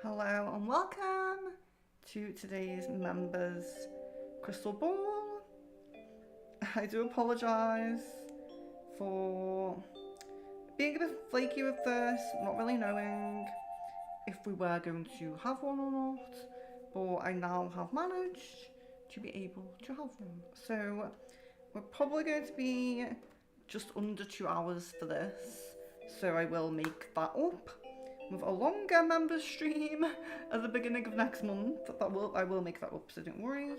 Hello and welcome to today's members crystal ball. I do apologise for being a bit flaky with this, not really knowing if we were going to have one or not, but I now have managed to be able to have one. So we're probably going to be just under 2 hours for this, so I will make that up with a longer members stream at the beginning of next month. I will make that up, so don't worry.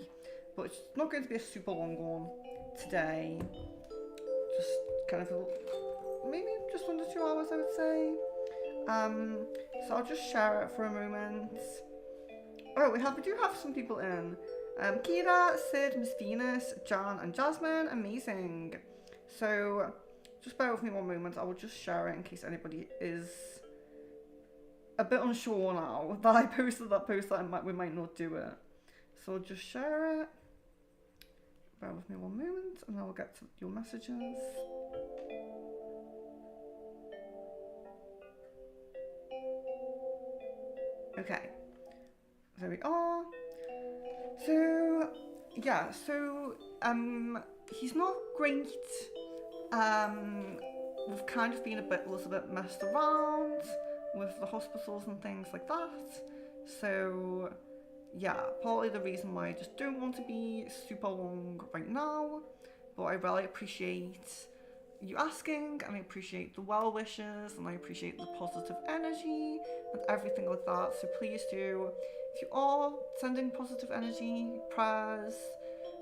But it's not going to be a super long one today. Just kind of maybe just under 2 hours, I would say. So I'll just share it for a moment. Oh, we do have some people in. Kira, Sid, Miss Venus, Jan, and Jasmine. Amazing. So just bear with me one moment. I will just share it in case anybody is a bit unsure now that I posted that post that we might not do it. So I'll just share it. Bear with me one moment and I will get to your messages. Okay, there we are. So yeah, he's not great. We've kind of been a little bit messed around with the hospitals and things like that. So yeah, partly the reason why I just don't want to be super long right now, but I really appreciate you asking, and I appreciate the well wishes, and I appreciate the positive energy and everything like that. So please do, if you are sending positive energy, prayers,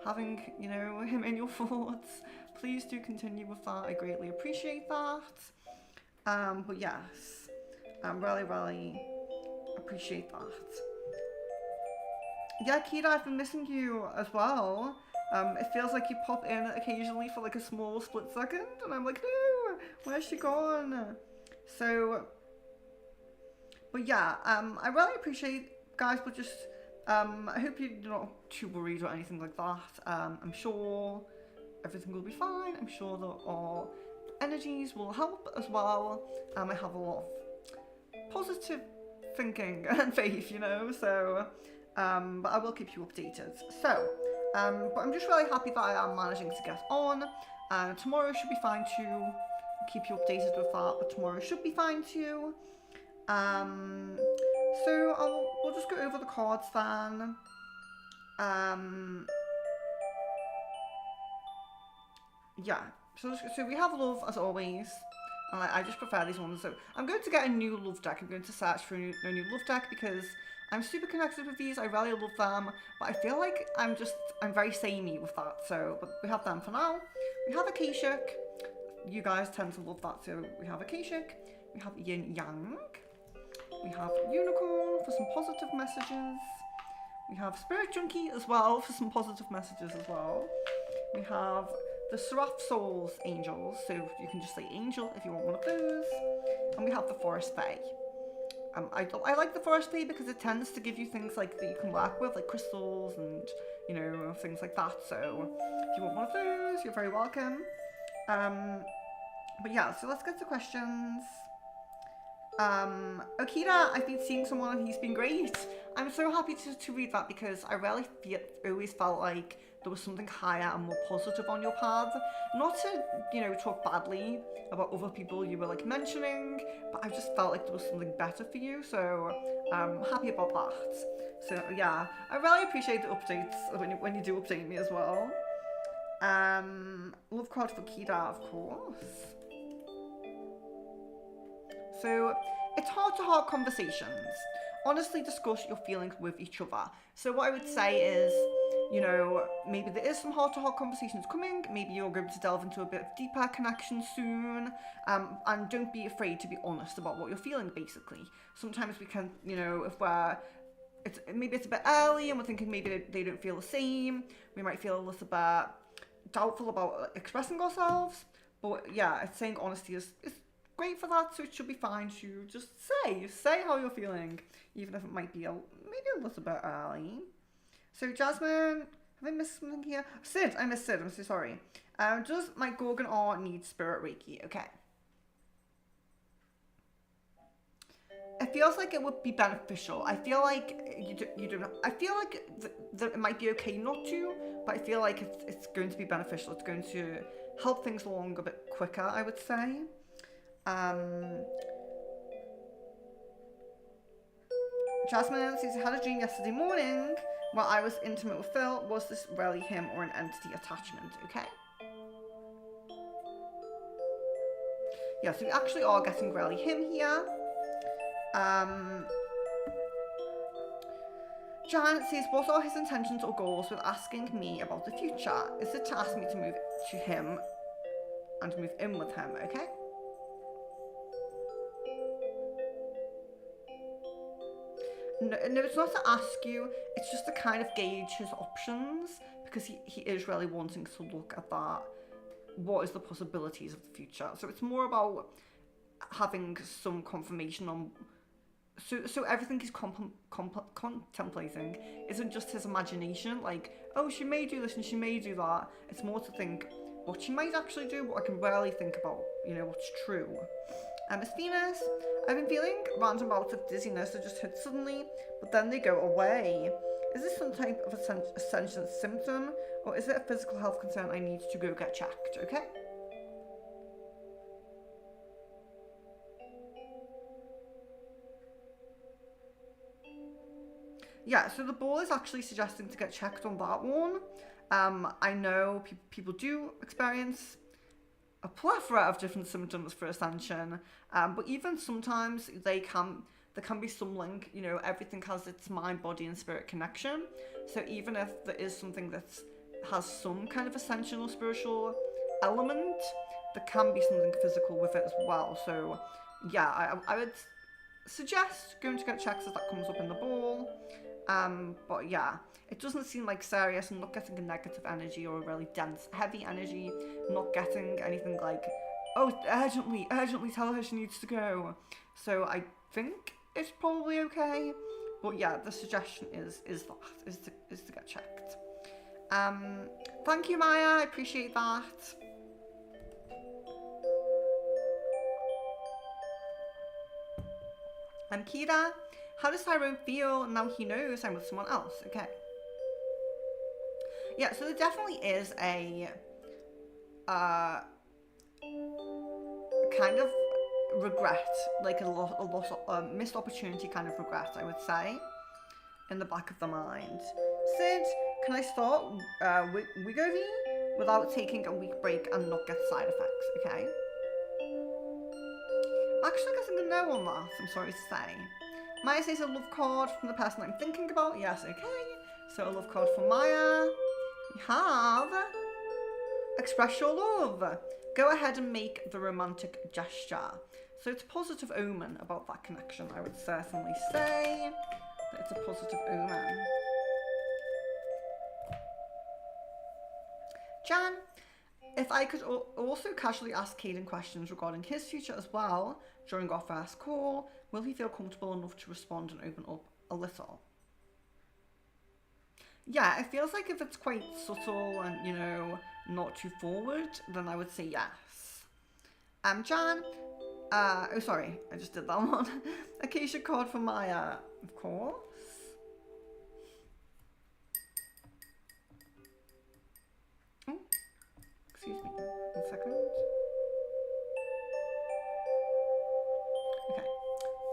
having, him in your thoughts, please do continue with that. I greatly appreciate that. But yes, I really appreciate that. Yeah, Kira, I've been missing you as well. It feels like you pop in occasionally for like a small split second, and I'm like, no, where's she gone? So, but yeah, I really appreciate guys, but just, I hope you're not too worried or anything like that. I'm sure everything will be fine. I'm sure that our energies will help as well. I have a lot of positive thinking and faith, so, but I will keep you updated. So, but I'm just really happy that I am managing to get on. Tomorrow should be fine too. Keep you updated with that, but tomorrow should be fine too. So we'll just go over the cards then. Yeah. So we have love as always. And I just prefer these ones. So I'm going to get a new love deck. I'm going to search for a new love deck because I'm super connected with these. I really love them. But I feel like I'm very samey with that. So, but we have them for now. We have Akashic. You guys tend to love that. So we have Akashic. We have Yin Yang. We have Unicorn for some positive messages. We have Spirit Junkie as well for some positive messages as well. We have the Seraph Souls Angels, so you can just say Angel if you want one of those. And we have the Forest Fae. I like the Forest Fae because it tends to give you things like that you can work with, like crystals and, things like that. So if you want one of those, you're very welcome. But yeah, so let's get to questions. Okita, I've been seeing someone and he's been great. I'm so happy to read that because I really always felt like there was something higher and more positive on your path. Not to, talk badly about other people you were like mentioning, but I just felt like there was something better for you. So I'm happy about that. So yeah, I really appreciate the updates when you do update me as well. Love card for Kira, of course. So, it's heart-to-heart conversations. Honestly discuss your feelings with each other. So what I would say is, maybe there is some heart-to-heart conversations coming. Maybe you're going to delve into a bit of deeper connection soon. And don't be afraid to be honest about what you're feeling, basically. Sometimes we can, if maybe it's a bit early and we're thinking maybe they don't feel the same. We might feel a little bit doubtful about expressing ourselves. But yeah, it's saying honesty is great for that, so it should be fine to just say how you're feeling, even if it might be maybe a little bit early. So Jasmine, have I missed something here? Sid, I missed Sid, I'm so sorry. Does my Gorgon R need Spirit Reiki? Okay. it feels like it would be beneficial. I feel like you don't. I feel like that it might be okay not to, but I feel like it's going to be beneficial. It's going to help things along a bit quicker, I would say. Jasmine says, I had a dream yesterday morning where I was intimate with Phil. Was this really him or an entity attachment? Okay. Yeah, so we actually are getting really him here. Jan says, what are his intentions or goals with asking me about the future? Is it to ask me to move to him and move in with him? Okay. No, it's not to ask you, it's just to kind of gauge his options, because he is really wanting to look at that. What is the possibilities of the future? So it's more about having some confirmation on, so everything he's contemplating isn't just his imagination, like, oh, she may do this and she may do that. It's more to think what she might actually do, what I can rarely think about, you know, what's true. Miss Venus, I've been feeling random bouts of dizziness that just hit suddenly, but then they go away. Is this some type of ascension symptom, or is it a physical health concern I need to go get checked, okay? Yeah, so the ball is actually suggesting to get checked on that one. I know people do experience a plethora of different symptoms for ascension, but even sometimes there can be some link, you know, everything has its mind, body and spirit connection. So even if there is something that has some kind of ascension or spiritual element, there can be something physical with it as well. So yeah, I would suggest going to get checks as that comes up in the ball. But yeah, it doesn't seem like serious. I'm not getting a negative energy or a really dense, heavy energy. I'm not getting anything like, oh, urgently tell her she needs to go. So I think it's probably okay. But yeah, the suggestion is to get checked. Thank you, Maya. I appreciate that. Kira, how does Tyrone feel now he knows I'm with someone else? Okay. Yeah, so there definitely is a kind of regret, like a missed opportunity kind of regret, I would say, in the back of the mind. Sid, can I start Wegovy without taking a week break and not get side effects? Okay. Actually, I guess I'm gonna no on that, I'm sorry to say. Maya says a love card from the person I'm thinking about. Yes, okay. So a love card for Maya. We have express your love. Go ahead and make the romantic gesture. So it's a positive omen about that connection, I would certainly say that it's a positive omen. Jan, if I could also casually ask Caden questions regarding his future as well during our first call, will he feel comfortable enough to respond and open up a little? Yeah, it feels like if it's quite subtle and, you know, not too forward, then I would say yes. Jan, oh sorry, I just did that one. Acacia card for Maya, of course. Oh, excuse me, 1 second.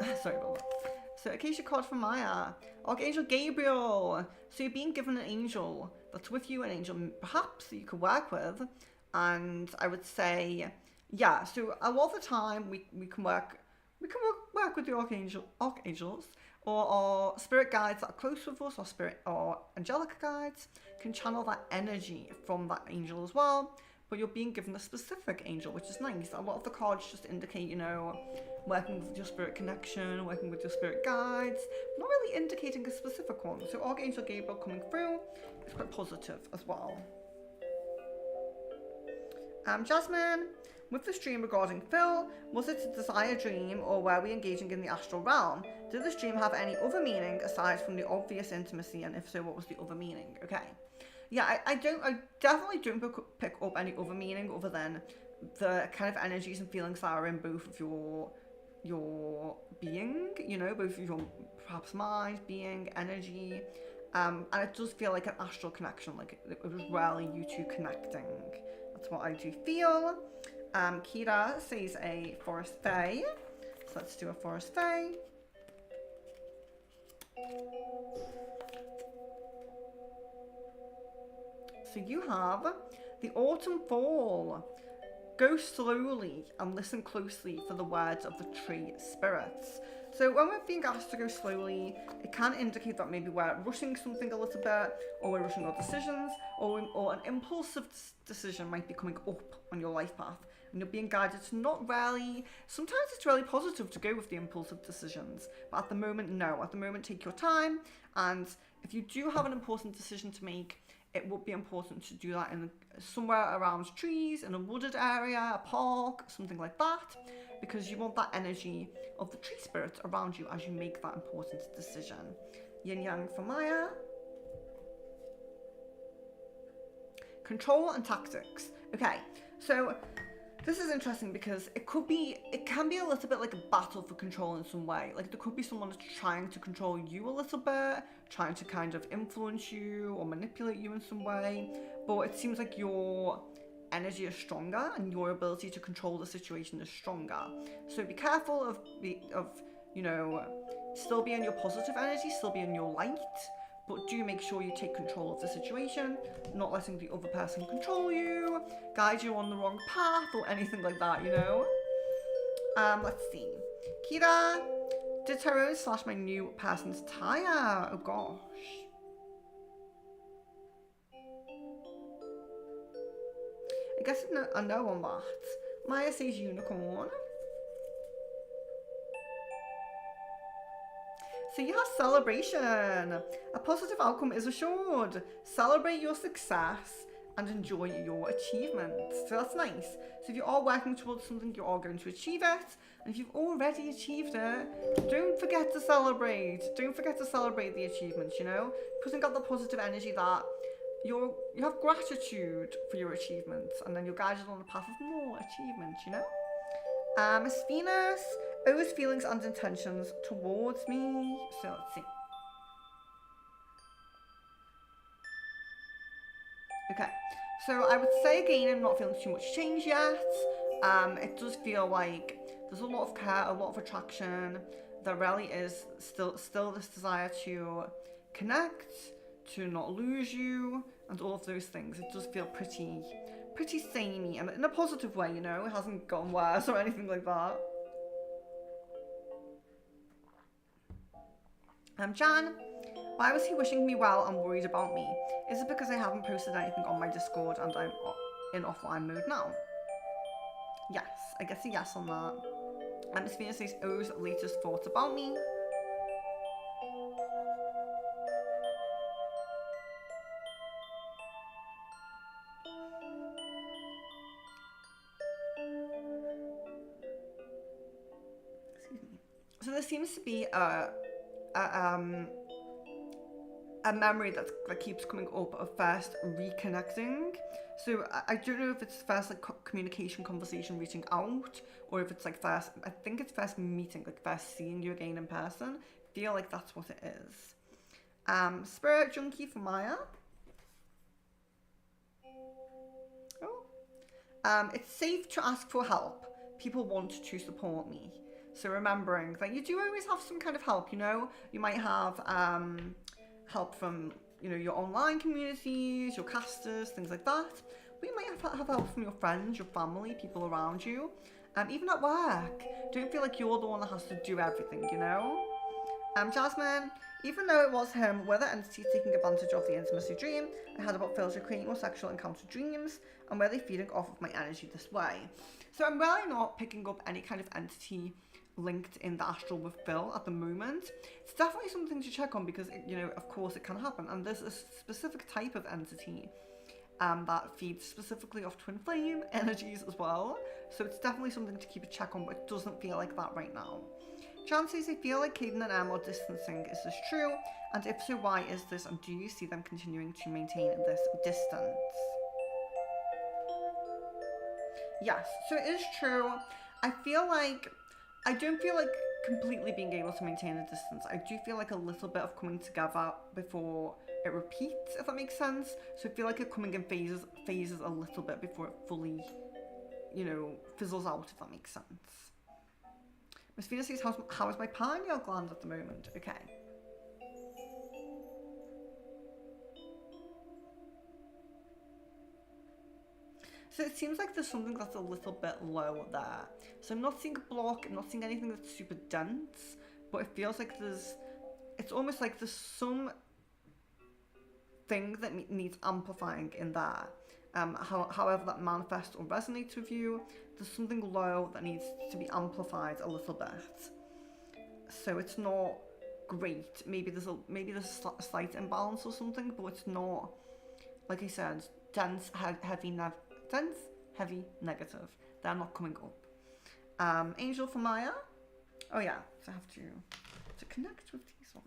Okay, sorry about that. So Acacia card for Maya. Archangel Gabriel. So you're being given an angel that's with you, an angel perhaps that you could work with. And I would say, yeah, so a lot of the time we can work with the archangels or our spirit guides that are close with us, or angelic guides can channel that energy from that angel as well. But you're being given a specific angel, which is nice. A lot of the cards just indicate, you know, working with your spirit connection, working with your spirit guides, not really indicating a specific one. So Archangel Gabriel coming through is quite positive as well. Jasmine, with this dream regarding Phil, was it a desire dream or were we engaging in the astral realm? Did this dream have any other meaning aside from the obvious intimacy, and if so, what was the other meaning? Okay. Yeah, I definitely don't pick up any other meaning other than the kind of energies and feelings that are in both of your being, you know, both your perhaps mind, being, energy. And it does feel like an astral connection, like it was really you two connecting. That's what I do feel. Kira says a forest fae. So let's do a forest fae. So you have the autumn fall. Go slowly and listen closely for the words of the tree spirits. So when we're being asked to go slowly, it can indicate that maybe we're rushing something a little bit, or we're rushing our decisions, or an impulsive decision might be coming up on your life path, and you're being guided to not really. Sometimes it's really positive to go with the impulsive decisions, but at the moment, no. At the moment, take your time, and if you do have an important decision to make, it would be important to do that in somewhere around trees, in a wooded area, a park, something like that, because you want that energy of the tree spirits around you as you make that important decision. Yin Yang for Maya. Control and tactics. Okay, so this is interesting because it can be a little bit like a battle for control in some way. Like there could be someone that's trying to control you a little bit, trying to kind of influence you or manipulate you in some way. But it seems like your energy is stronger and your ability to control the situation is stronger. So be careful of you know, still be in your positive energy, still be in your light, but do make sure you take control of the situation, not letting the other person control you, guide you on the wrong path, or anything like that, you know? Let's see. Kira, did tarot slash my new person's tire. Oh gosh. I guess I know on that. Maya says unicorn. So you have celebration. A positive outcome is assured. Celebrate your success and enjoy your achievements. So that's nice. So if you are working towards something, you are going to achieve it. And if you've already achieved it, don't forget to celebrate. Don't forget to celebrate the achievements, you know? Putting out the positive energy that you have gratitude for your achievements, and then you're guided on the path of more achievements, you know? Miss Venus, O's feelings and intentions towards me. So let's see. Okay, so I would say again, I'm not feeling too much change yet. It does feel like there's a lot of care, a lot of attraction. There really is still this desire to connect, to not lose you, and all of those things. It does feel pretty samey, and in a positive way, you know. It hasn't gotten worse or anything like that. Jan, why was he wishing me well and worried about me? Is it because I haven't posted anything on my Discord and I'm in offline mode now? Yes, I guess a yes on that. Miss Venus says O's latest thoughts about me. Excuse me. So there seems to be a memory that keeps coming up of first reconnecting. So I don't know if it's first like communication, conversation, reaching out, or if it's like first, I think it's first meeting, like first seeing you again in person. I feel like that's what it is. Spirit Junkie for Maya. Oh. It's safe to ask for help. People want to support me. So remembering that you do always have some kind of help, you know? You might have help from, you know, your online communities, your casters, things like that. But you might have help from your friends, your family, people around you. Even at work. Don't feel like you're the one that has to do everything, you know? Jasmine, even though it was him, were the entities taking advantage of the intimacy dream I had about Phil to create more sexual encounter dreams, and were they feeding off of my energy this way? So I'm really not picking up any kind of entity linked in the astral with Phil at the moment. It's definitely something to check on because, you know, of course it can happen. And there's a specific type of entity that feeds specifically off twin flame energies as well. So it's definitely something to keep a check on, but it doesn't feel like that right now. Jan says, I feel like Caden and Em are distancing. Is this true? And if so, why is this? And do you see them continuing to maintain this distance? Yes, so it is true. I don't feel like completely being able to maintain a distance. I do feel like a little bit of coming together before it repeats, if that makes sense. So I feel like it coming in phases a little bit before it fully, you know, fizzles out, if that makes sense. Miss Venus says, how is my pineal gland at the moment? Okay. So it seems like there's something that's a little bit low there. So I'm not seeing a block, I'm not seeing anything that's super dense, but it feels like it's almost like there's some thing that needs amplifying in there. However that manifests or resonates with you, there's something low that needs to be amplified a little bit. So it's not great. Maybe there's a slight imbalance or something, but it's not, like I said, dense, heavy, negative. They're not coming up. Angel for Maya. Oh yeah, so I have to connect with these ones.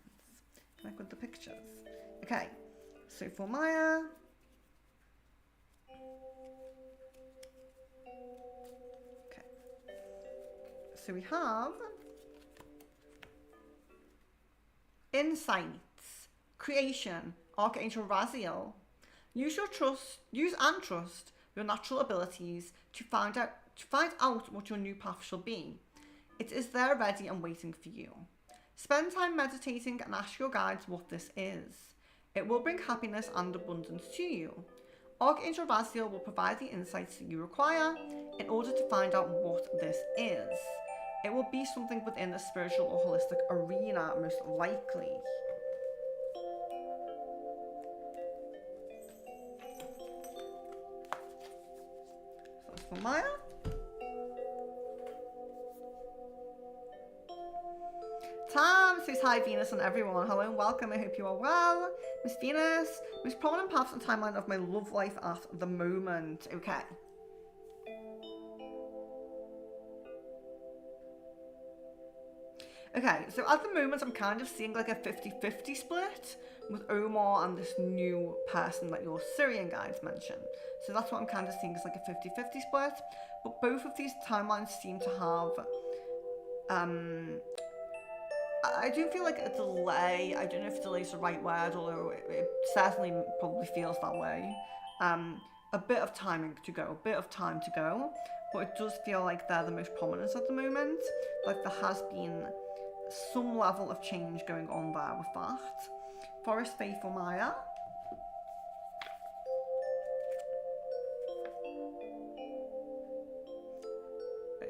Connect with the pictures. Okay, so for Maya. Okay. So we have insights, creation, Archangel Raziel. Use and trust your natural abilities to find out what your new path shall be. It is there ready and waiting for you. Spend time meditating and ask your guides what this is. It will bring happiness and abundance to you. Archangel Raziel will provide the insights that you require in order to find out what this is. It will be something within the spiritual or holistic arena, most likely. So that's for Maya. Tam says hi Venus and everyone. Hello and welcome. I hope you are well. Miss Venus, most prominent paths and timeline of my love life at the moment. Okay. Okay, so at the moment I'm kind of seeing like a 50-50 split with Omar and this new person that your Syrian guides mentioned. So that's what I'm kind of seeing is like a 50-50 split. But both of these timelines seem to have I do feel like a delay. I don't know if delay is the right word, although it certainly probably feels that way. A bit of timing to go, a bit of time to go, but it does feel like they're the most prominent at the moment. Like there has been some level of change going on there with that. Forest Faith or Maya.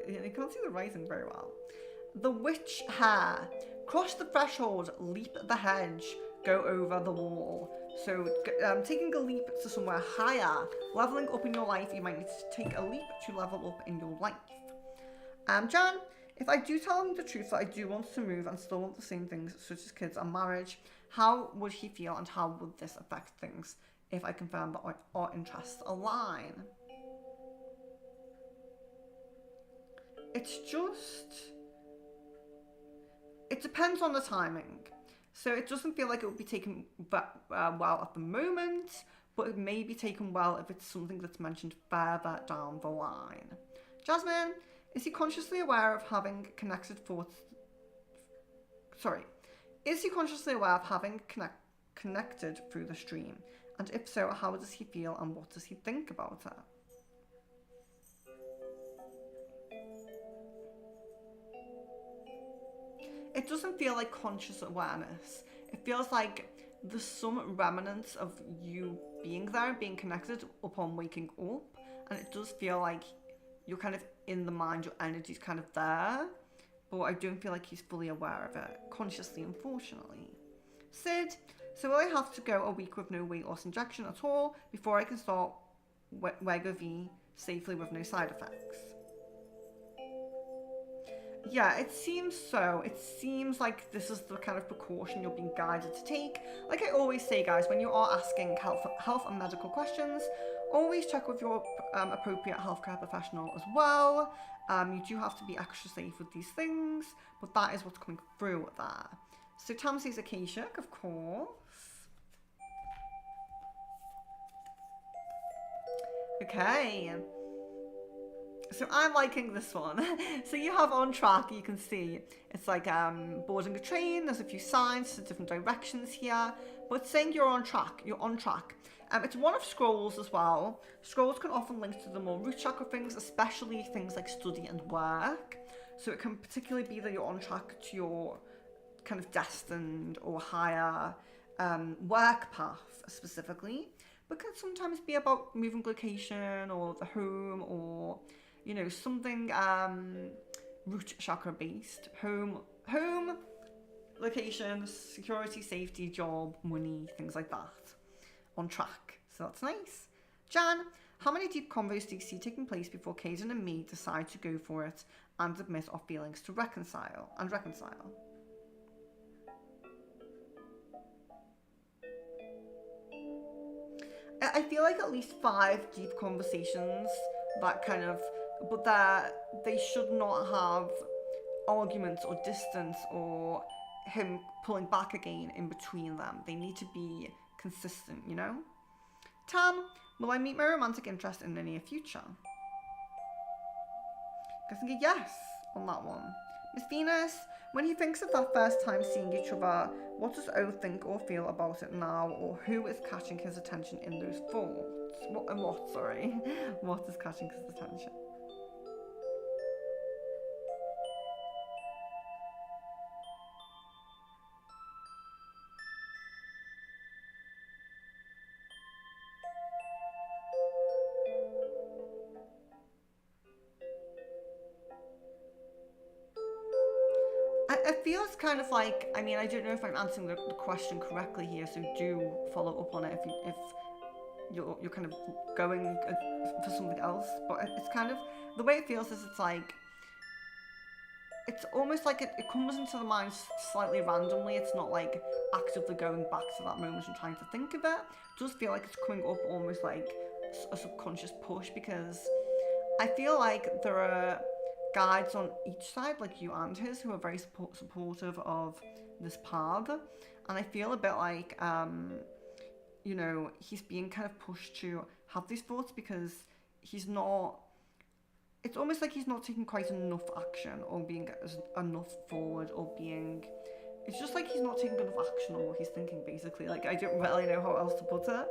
You can't see the writing very well. The witch hare. Cross the threshold, leap the hedge, go over the wall. So taking a leap to somewhere higher, leveling up in your life, you might need to take a leap to level up in your life. Jan, if I do tell him the truth that I do want to move and still want the same things such as kids and marriage, how would he feel and how would this affect things if I confirm that our interests align? It's just... It depends on the timing. So it doesn't feel like it would be taken well at the moment, but it may be taken well if it's something that's mentioned further down the line. Jasmine, is he consciously aware of having connected thoughts? Sorry. Is he consciously aware of having connected through the stream? And if so, how does he feel and what does he think about it? It doesn't feel like conscious awareness. It feels like there's some remnants of you being there, being connected upon waking up. And it does feel like you're kind of in the mind, your energy's kind of there. But I don't feel like he's fully aware of it, consciously, unfortunately. Sid, so will I have to go a week with no weight loss injection at all before I can start Wegovy safely with no side effects? Yeah, it seems so. It seems like this is the kind of precaution you're being guided to take. Like I always say, guys, when you are asking health and medical questions, always check with your appropriate healthcare professional as well. You do have to be extra safe with these things, but that is what's coming through there. So Tam says Akashic, of course. Okay. So I'm liking this one. So you have on track, you can see it's like boarding a train. There's a few signs to different directions here, but it's saying you're on track. You're on track. It's one of scrolls as well. Scrolls can often link to the more root chakra things, especially things like study and work. So it can particularly be that you're on track to your kind of destined or higher work path specifically, but can sometimes be about moving location or the home or something root chakra based. Home, location, security, safety, job, money, things like that. On track. So that's nice. Jan, how many deep convos do you see taking place before Kaden and me decide to go for it and admit our feelings to reconcile? I feel like at least 5 deep conversations that kind of, but that they should not have arguments or distance or him pulling back again in between them. They need to be consistent, Tam, will I meet my romantic interest in the near future? Guessing a yes on that one. Miss Venus, when he thinks of that first time seeing each other, what does O think or feel about it now, or who is catching his attention in those thoughts? What is catching his attention? It feels kind of like, I don't know if I'm answering the question correctly here, so do follow up on it if you're kind of going for something else. But it's kind of, the way it feels is it's almost like it comes into the mind slightly randomly. It's not like actively going back to that moment and trying to think of it. It does feel like it's coming up almost like a subconscious push, because I feel like there are guides on each side, like you and his, who are very supportive of this path. And I feel a bit like, he's being kind of pushed to have these thoughts because he's not, it's almost like he's not taking quite enough action or being enough forward or being, it's just like he's not taking enough action on what he's thinking, basically. Like, I don't really know how else to put it,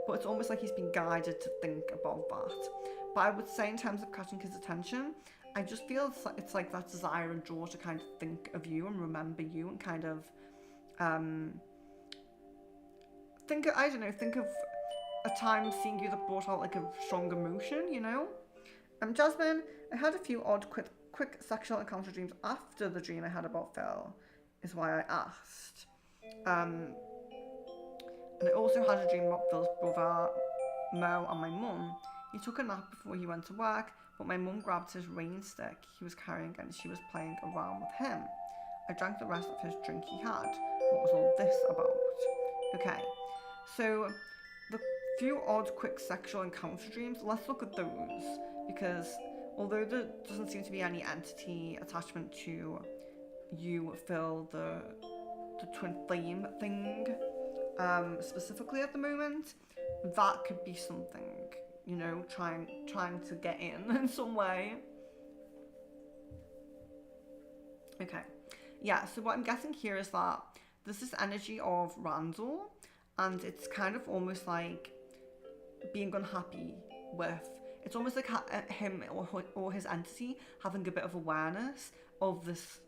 but it's almost like he's being guided to think about that. But I would say in terms of catching his attention, I just feel it's like that desire and draw to kind of think of you and remember you and kind of think of a time seeing you that brought out like a strong emotion, Jasmine, I had a few odd quick sexual encounter dreams after the dream I had about Phil, is why I asked. And I also had a dream about Phil's brother Mo and my mum. He took a nap before he went to work, but my mum grabbed his rain stick he was carrying and she was playing around with him. I drank the rest of his drink he had. What was all this about? Okay, so the few odd quick sexual encounter dreams, let's look at those, because although there doesn't seem to be any entity attachment to you, Phil, the twin flame thing, specifically at the moment, that could be something, trying to get in some way. Okay, yeah, so what I'm guessing here is that there's this energy of Randall, and it's kind of almost like being unhappy with, it's almost like him or his entity having a bit of awareness of this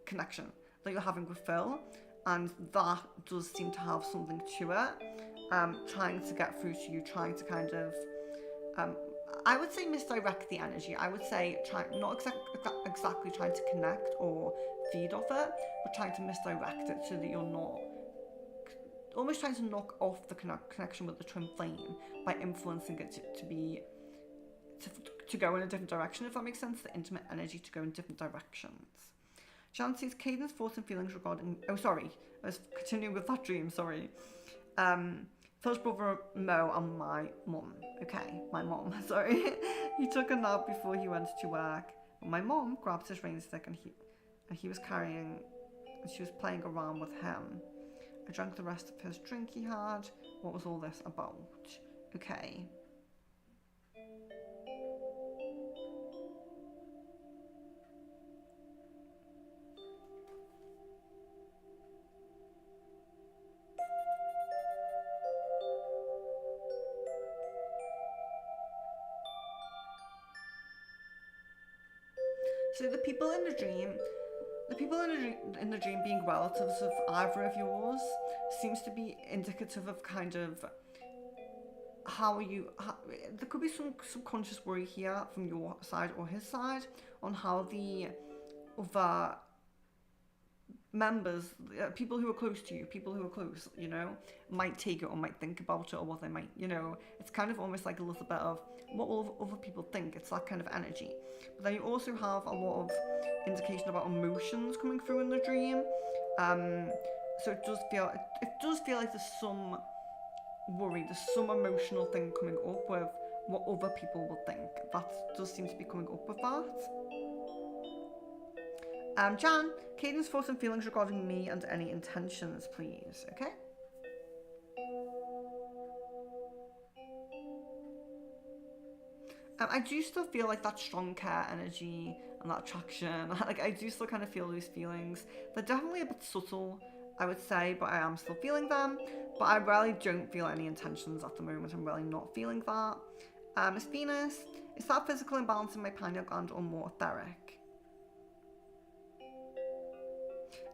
connection that you're having with Phil, and that does seem to have something to it, trying to get through to you, trying to kind of, I would say misdirect the energy. I would say not exactly trying to connect or feed off it, but trying to misdirect it so that you're not, almost trying to knock off the connection with the twin flame by influencing it to go in a different direction, if that makes sense, the intimate energy to go in different directions. Jan sees Caden's thoughts and feelings regarding, I was continuing with that dream, sorry. Phil's brother Mo and my mum. Okay, my mum, sorry. He took a nap before he went to work. My mum grabbed his rain stick and he was carrying, and she was playing around with him. I drank the rest of his drink he had. What was all this about? Okay. So the people in the dream being relatives of either of yours seems to be indicative of kind of there could be some subconscious worry here from your side or his side on how the other members, people who are close to you, people who are close, you know, might take it or might think about it or what they might, you know, it's kind of almost like a little bit of what will other people think. It's that kind of energy. But then you also have a lot of indication about emotions coming through in the dream. So it does feel like there's some worry, there's some emotional thing coming up with what other people will think. That does seem to be coming up with that. Jan, Caden's thoughts and feelings regarding me and any intentions, please. Okay. I do still feel like that strong care energy and that attraction. Like I do still kind of feel those feelings. They're definitely a bit subtle, I would say, but I am still feeling them. But I really don't feel any intentions at the moment. I'm really not feeling that. Miss Venus, is that physical imbalance in my pineal gland or more etheric?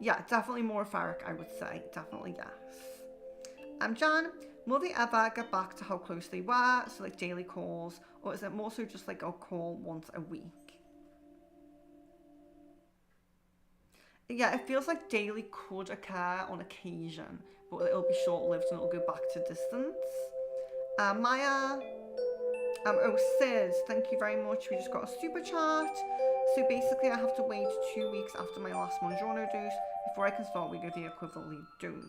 Yeah, definitely more etheric, I would say. Definitely yes. Jan, will they ever get back to how close they were? So like daily calls, or is it more so just like a call once a week? Yeah, it feels like daily could occur on occasion, but it'll be short-lived and it'll go back to distance. Maya, oh Sid, thank you very much. We just got a super chat. So basically I have to wait 2 weeks after my last Mounjaro dose before I can start with the equivalent dose.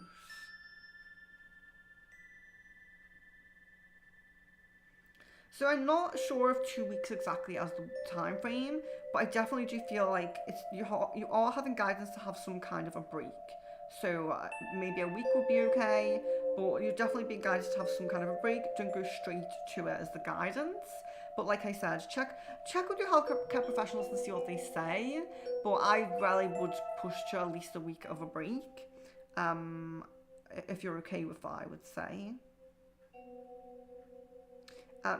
So I'm not sure of 2 weeks exactly as the time frame, but I definitely do feel like you are having guidance to have some kind of a break. So maybe a week would be okay, but you're definitely being guided to have some kind of a break. Don't go straight to it as the guidance. But like I said, check with your healthcare professionals and see what they say. But I really would push to at least a week of a break. If you're okay with that, I would say.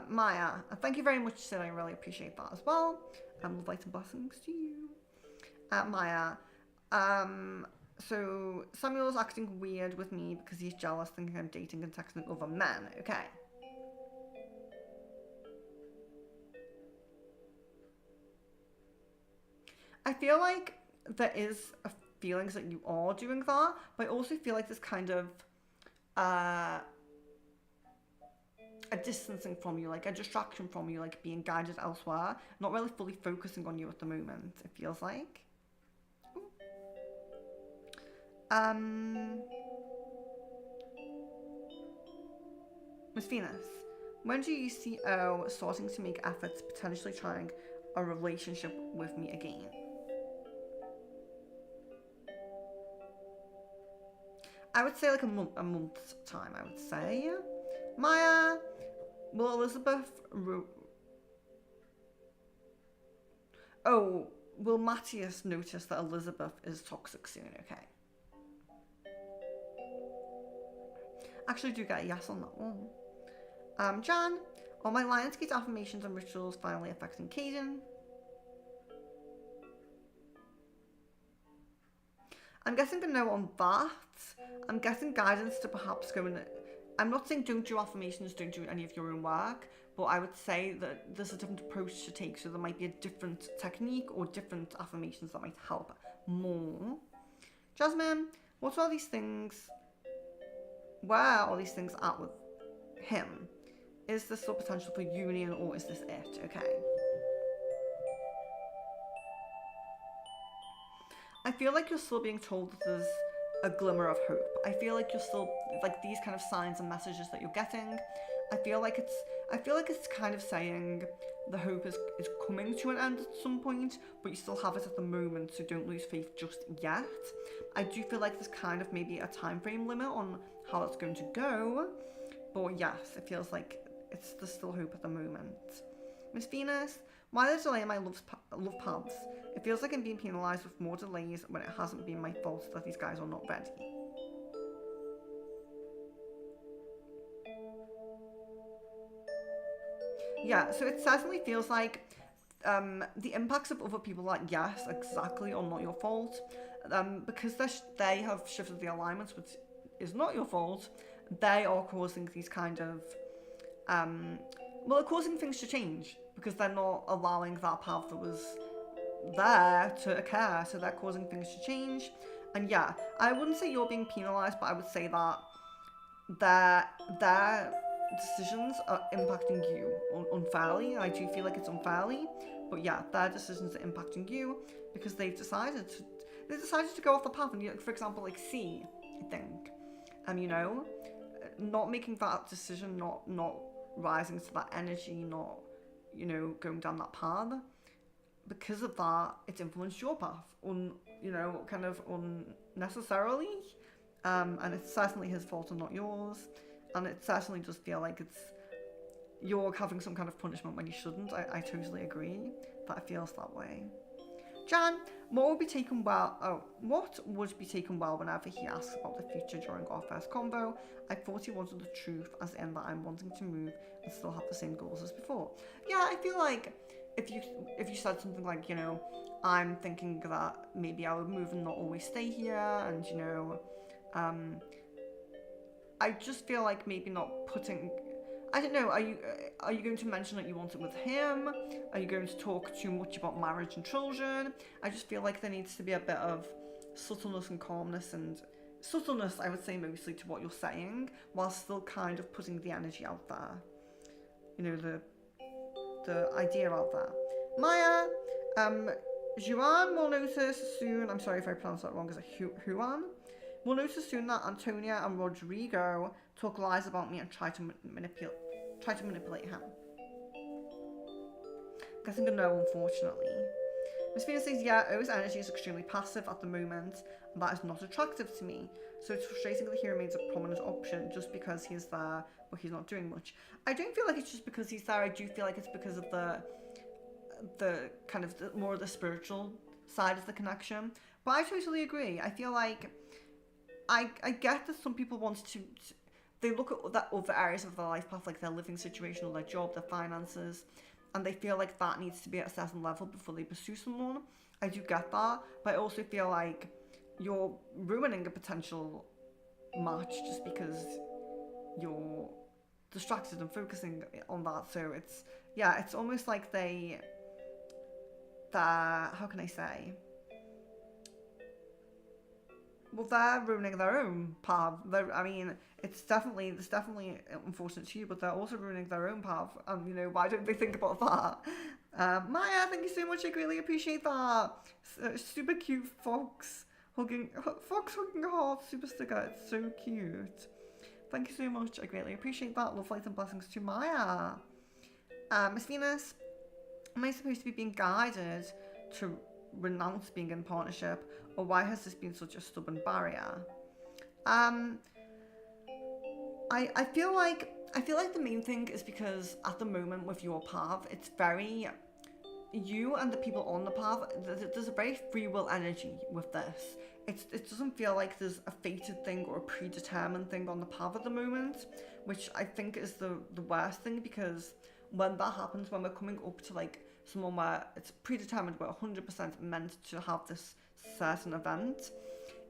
Maya, thank you very much, Sid. I really appreciate that as well. Love, light, and blessings to you. Maya, so Samuel's acting weird with me because he's jealous, thinking I'm dating and texting other men. Okay. I feel like there is feelings that you are doing that, but I also feel like there's kind of a distancing from you, like a distraction from you, like being guided elsewhere, not really fully focusing on you at the moment, it feels like. Miss Venus, when do you see O starting to make efforts, potentially trying a relationship with me again? I would say like a month's time, I would say. Maya, will Elizabeth... Oh, will Matthias notice that Elizabeth is toxic soon? Okay. Actually do get a yes on that one. Jan, are my Lionsgate affirmations and rituals finally affecting Caden? I'm getting a no on that. I'm getting guidance to perhaps go in... I'm not saying don't do affirmations, don't do any of your own work, but I would say that there's a different approach to take, so there might be a different technique or different affirmations that might help more. Jasmine, what are these things? Where are all these things at with him? Is there still potential for union, or is this it? Okay. I feel like you're still being told that there's a glimmer of hope. I feel like you're still, like, these kind of signs and messages that you're getting, I feel like it's kind of saying the hope is coming to an end at some point, but you still have it at the moment, so don't lose faith just yet. I do feel like there's kind of maybe a time frame limit on how it's going to go, but yes, it feels like there's still hope at the moment. Miss Venus, why the delay in my love paths? It feels like I'm being penalised with more delays when it hasn't been my fault that these guys are not ready. Yeah, so it certainly feels like the impacts of other people, like, yes, exactly, are not your fault. Because they have shifted the alignments, which is not your fault. They are causing these kind of, well, they're causing things to change because they're not allowing that path that was there to occur. So they're causing things to change. And yeah, I wouldn't say you're being penalized, but I would say that their decisions are impacting you unfairly. I do feel like it's unfairly, but yeah, their decisions are impacting you because they've decided to go off the path. And for example, like C, I think, you know, not making that decision, not rising to that energy, not, you know, going down that path. Because of that, it's influenced your path, kind of unnecessarily. And it's certainly his fault and not yours. And it certainly does feel like you're having some kind of punishment when you shouldn't. I totally agree that it feels that way. Jan, what would be taken well whenever he asks about the future during our first convo? I thought he wanted the truth, as in that I'm wanting to move and still have the same goals as before. Yeah, I feel like if you said something like, you know, I'm thinking that maybe I would move and not always stay here, and, you know, I just feel like maybe not putting, I don't know, are you going to mention that you want it with him? Are you going to talk too much about marriage and children? I just feel like there needs to be a bit of subtleness and calmness, and subtleness, I would say, mostly to what you're saying, while still kind of putting the energy out there. You know, the idea out there. Maya, Juan will notice soon, I'm sorry if I pronounced that wrong, is it Juan? We'll notice soon that Antonia and Rodrigo talk lies about me and try to manipulate him. Guessing a no, unfortunately. Miss Venus says, yeah, O's energy is extremely passive at the moment, and that is not attractive to me. So it's frustrating that he remains a prominent option just because he's there, but he's not doing much. I don't feel like it's just because he's there. I do feel like it's because of the kind of more of the spiritual side of the connection. But I totally agree. I feel like I get that some people want to they look at other areas of their life path, like their living situation or their job, their finances, and they feel like that needs to be at a certain level before they pursue someone. I do get that, but I also feel like you're ruining a potential match just because you're distracted and focusing on that. So it's almost like they're how can I say? Well, they're ruining their own path. I mean, it's definitely unfortunate to you, but they're also ruining their own path. And, you know, why don't they think about that? Maya, thank you so much. I greatly appreciate that. Super cute fox hugging a heart super sticker. It's so cute. Thank you so much. I greatly appreciate that. Love, light, and blessings to Maya. Miss Venus, am I supposed to be being guided to renounce being in partnership, or why has this been such a stubborn barrier? I feel like the main thing is because at the moment with your path, it's very you and the people on the path. There's a very free will energy with this. It doesn't feel like there's a fated thing or a predetermined thing on the path at the moment, which I think is the worst thing, because when that happens, when we're coming up to like someone where it's predetermined, we're 100% meant to have this certain event,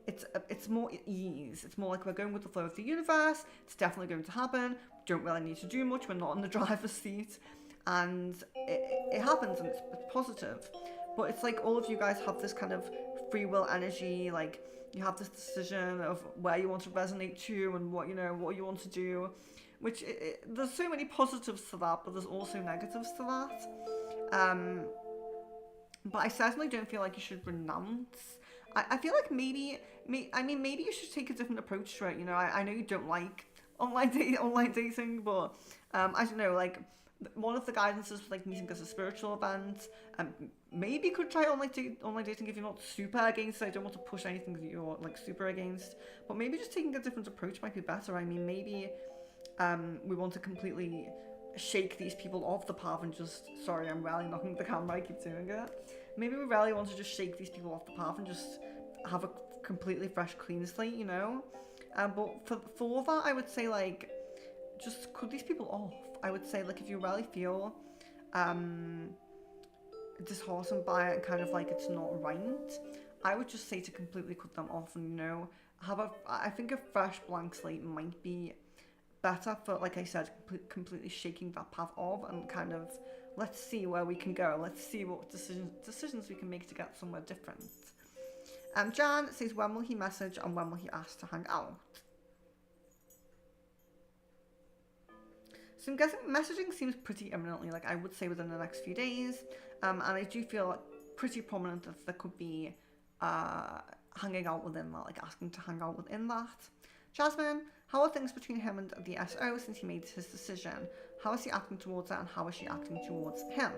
it's more ease. It's more like we're going with the flow of the universe. It's definitely going to happen. We don't really need to do much. We're not in the driver's seat, and it happens, and it's positive. But it's like all of you guys have this kind of free will energy. Like you have this decision of where you want to resonate to and what you want to do. Which there's so many positives to that, but there's also negatives to that. But I certainly don't feel like you should renounce. I feel like maybe you should take a different approach to it. You know, I know you don't like online dating, but I don't know, like one of the guidances was like meeting as a spiritual event. Maybe you could try online dating if you're not super against it. I don't want to push anything that you're like super against, but maybe just taking a different approach might be better. I mean, maybe we want to completely shake these people off the path and just, sorry, I'm really knocking the camera, I keep doing it. Maybe we really want to just shake these people off the path and just have a completely fresh, clean slate, you know? But for that, I would say, like, just cut these people off. I would say, like, if you really feel disheartened by it and kind of like it's not right, I would just say to completely cut them off and, you know, I think a fresh blank slate might be better for, like I said, completely shaking that path off and kind of, let's see where we can go. Let's see what decisions we can make to get somewhere different. Jan says, when will he message and when will he ask to hang out? So I'm guessing messaging seems pretty imminently, like I would say within the next few days. And I do feel like pretty prominent that there could be hanging out within that, like asking to hang out within that. Jasmine, how are things between him and the SO since he made his decision? How is he acting towards her and how is she acting towards him?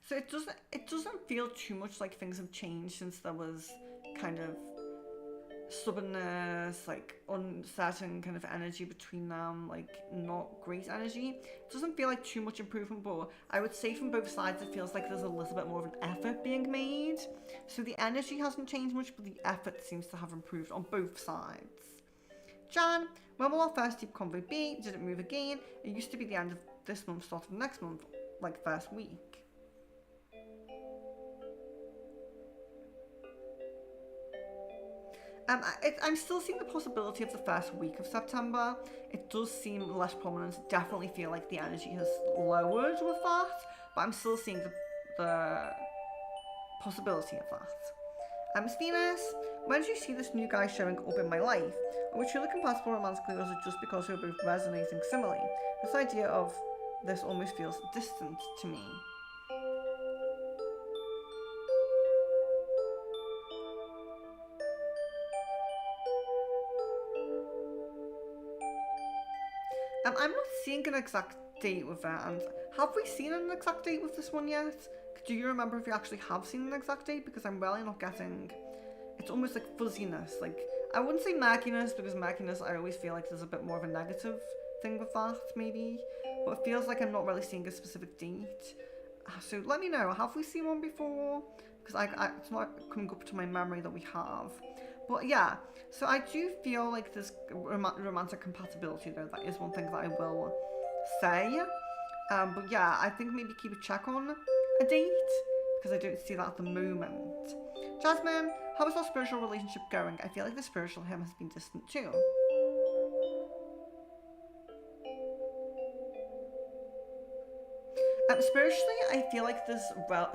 So it doesn't feel too much like things have changed since there was kind of stubbornness, like uncertain kind of energy between them, like not great energy. It doesn't feel like too much improvement, but I would say from both sides it feels like there's a little bit more of an effort being made. So the energy hasn't changed much, but the effort seems to have improved on both sides. Jan, when will our first deep convo be? Did it move again? It used to be the end of this month, start of next month, like first week. I'm still seeing the possibility of the first week of September. It does seem less prominent. Definitely feel like the energy has lowered with that, but I'm still seeing the possibility of that. Miss Venus, when did you see this new guy showing up in my life? Are we truly compatible romantically, or is it just because we're both resonating similarly? This idea of this almost feels distant to me. I'm not seeing an exact date with that, and have we seen an exact date with this one yet? Do you remember if you actually have seen an exact date? Because I'm really not getting, it's almost like fuzziness. Like, I wouldn't say murkiness, because murkiness I always feel like there's a bit more of a negative thing with that, maybe. But it feels like I'm not really seeing a specific date. So let me know, have we seen one before? Because it's not coming up to my memory that we have. But yeah, so I do feel like there's romantic compatibility though. That is one thing that I will say. But yeah, I think maybe keep a check on a date, because I don't see that at the moment. Jasmine, how is our spiritual relationship going? I feel like the spiritual him has been distant too. Spiritually, I feel like there's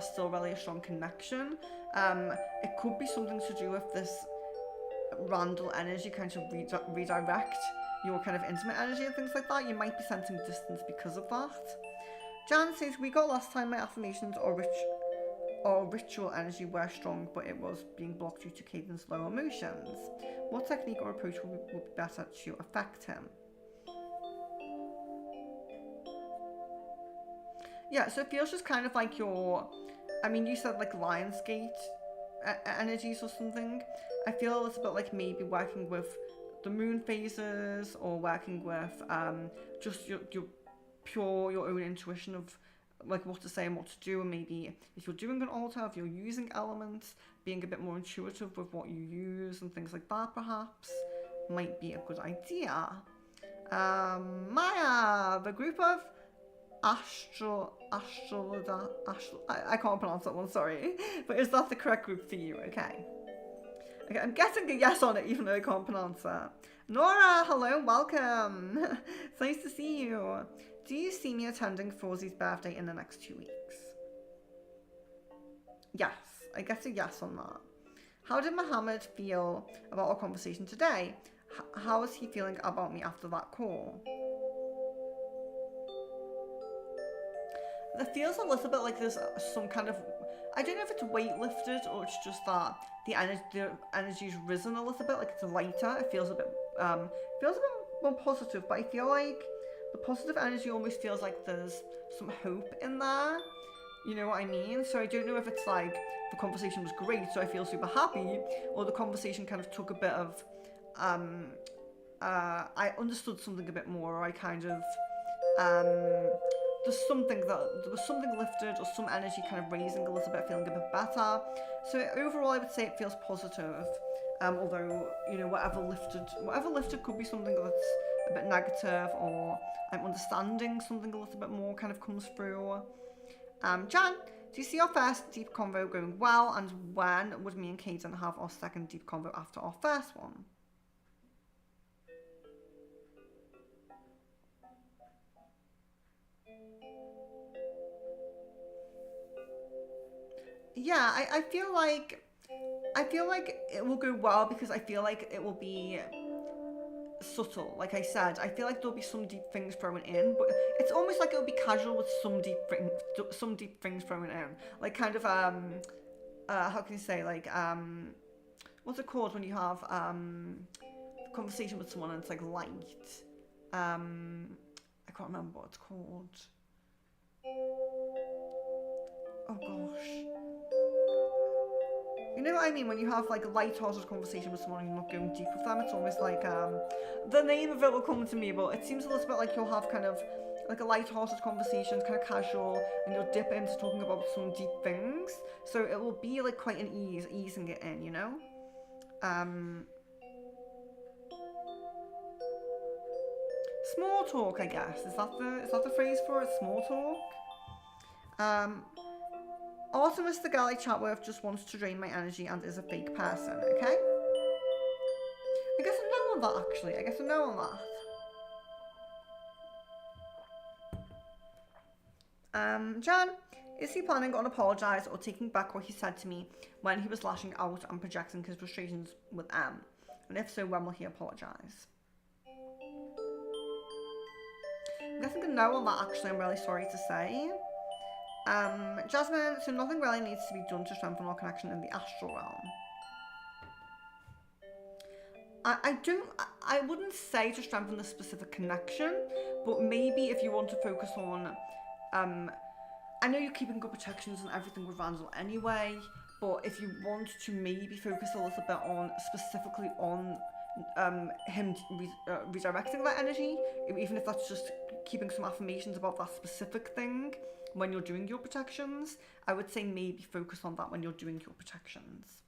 still really a strong connection. It could be something to do with this Randall energy kind of redirect your kind of intimate energy and things like that. You might be sensing distance because of that. Jan says, we got last time my affirmations or ritual energy were strong, but it was being blocked due to Caden's low emotions. What technique or approach would be better to affect him? Yeah, so it feels just kind of like you said like Lionsgate energies or something. I feel a little bit like maybe working with the moon phases, or working with just your own intuition of like what to say and what to do, and maybe if you're doing an altar, if you're using elements, being a bit more intuitive with what you use and things like that perhaps might be a good idea. Maya, the group of I can't pronounce that one, sorry. But is that the correct group for you? Okay, I'm getting a yes on it, even though I can't pronounce that. Nora, hello, welcome. It's nice to see you. Do you see me attending Fawzy's birthday in the next 2 weeks? Yes, I get a yes on that. How did Mohammed feel about our conversation today? How is he feeling about me after that call? It feels a little bit like there's some kind of, I don't know if it's weight lifted or it's just that the energy's risen a little bit, like it's lighter. It feels a bit more positive, but I feel like the positive energy almost feels like there's some hope in there. You know what I mean? So I don't know if it's like the conversation was great, so I feel super happy, or the conversation kind of took a bit of, I understood something a bit more, or I kind of, there was something lifted or some energy kind of raising Elizabeth, feeling a bit better. So overall, I would say it feels positive. Although, you know, whatever lifted could be something that's a bit negative, or I'm understanding something a little bit more kind of comes through. Jan, do you see our first deep convo going well, and when would me and Caden have our second deep convo after our first one? Yeah, I feel like it will go well because I feel like it will be subtle. Like I said, I feel like there'll be some deep things thrown in, but it's almost like it'll be casual with some deep things thrown in. Like kind of how can you say, like what's it called when you have conversation with someone and it's like light. I can't remember what it's called. Oh gosh. You know what I mean? When you have like a light-hearted conversation with someone and you're not going deep with them, it's almost like the name of it will come to me, but it seems a little bit like you'll have kind of like a light-hearted conversation, kind of casual, and you'll dip into talking about some deep things. So it will be like quite an easing it in, you know? Small talk, I guess. Is that the phrase for it? Small talk? Artemis the guy I chat with just wants to drain my energy and is a fake person, okay? I guess a no on that, actually. I guess a no on that. Jan, is he planning on apologise or taking back what he said to me when he was lashing out and projecting his frustrations with M? And if so, when will he apologise? I'm guessing a no on that, actually. I'm really sorry to say. Jasmine, so nothing really needs to be done to strengthen our connection in the astral realm. I wouldn't say to strengthen the specific connection, but maybe if you want to focus on, I know you're keeping good protections and everything with Randall anyway, but if you want to maybe focus a little bit on, specifically on him redirecting that energy, even if that's just keeping some affirmations about that specific thing when you're doing your protections, I would say maybe focus on that when you're doing your protections.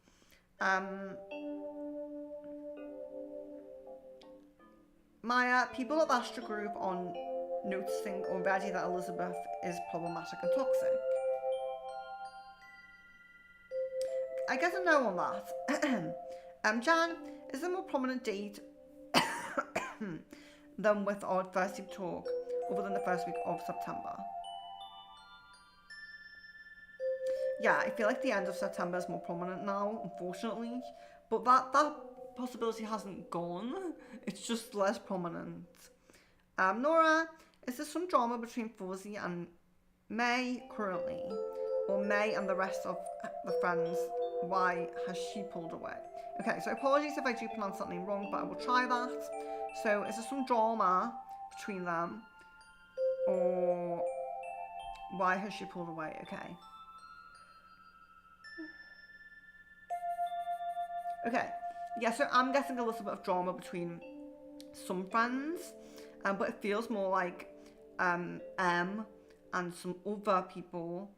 Maya, people at the Astra Group are noticing already that Elizabeth is problematic and toxic. I guess a no on that. Jan, is there a more prominent date than with our first deep talk, other than the first week of September? Yeah, I feel like the end of September is more prominent now, unfortunately. But that possibility hasn't gone. It's just less prominent. Nora, is there some drama between Fuzzy and May currently? Or May and the rest of the friends? Why has she pulled away? Okay, so apologies if I do pronounce that name wrong, but I will try that. So is there some drama between them? Or why has she pulled away? Okay. Okay, yeah, so I'm guessing a little bit of drama between some friends, but it feels more like M and some other people,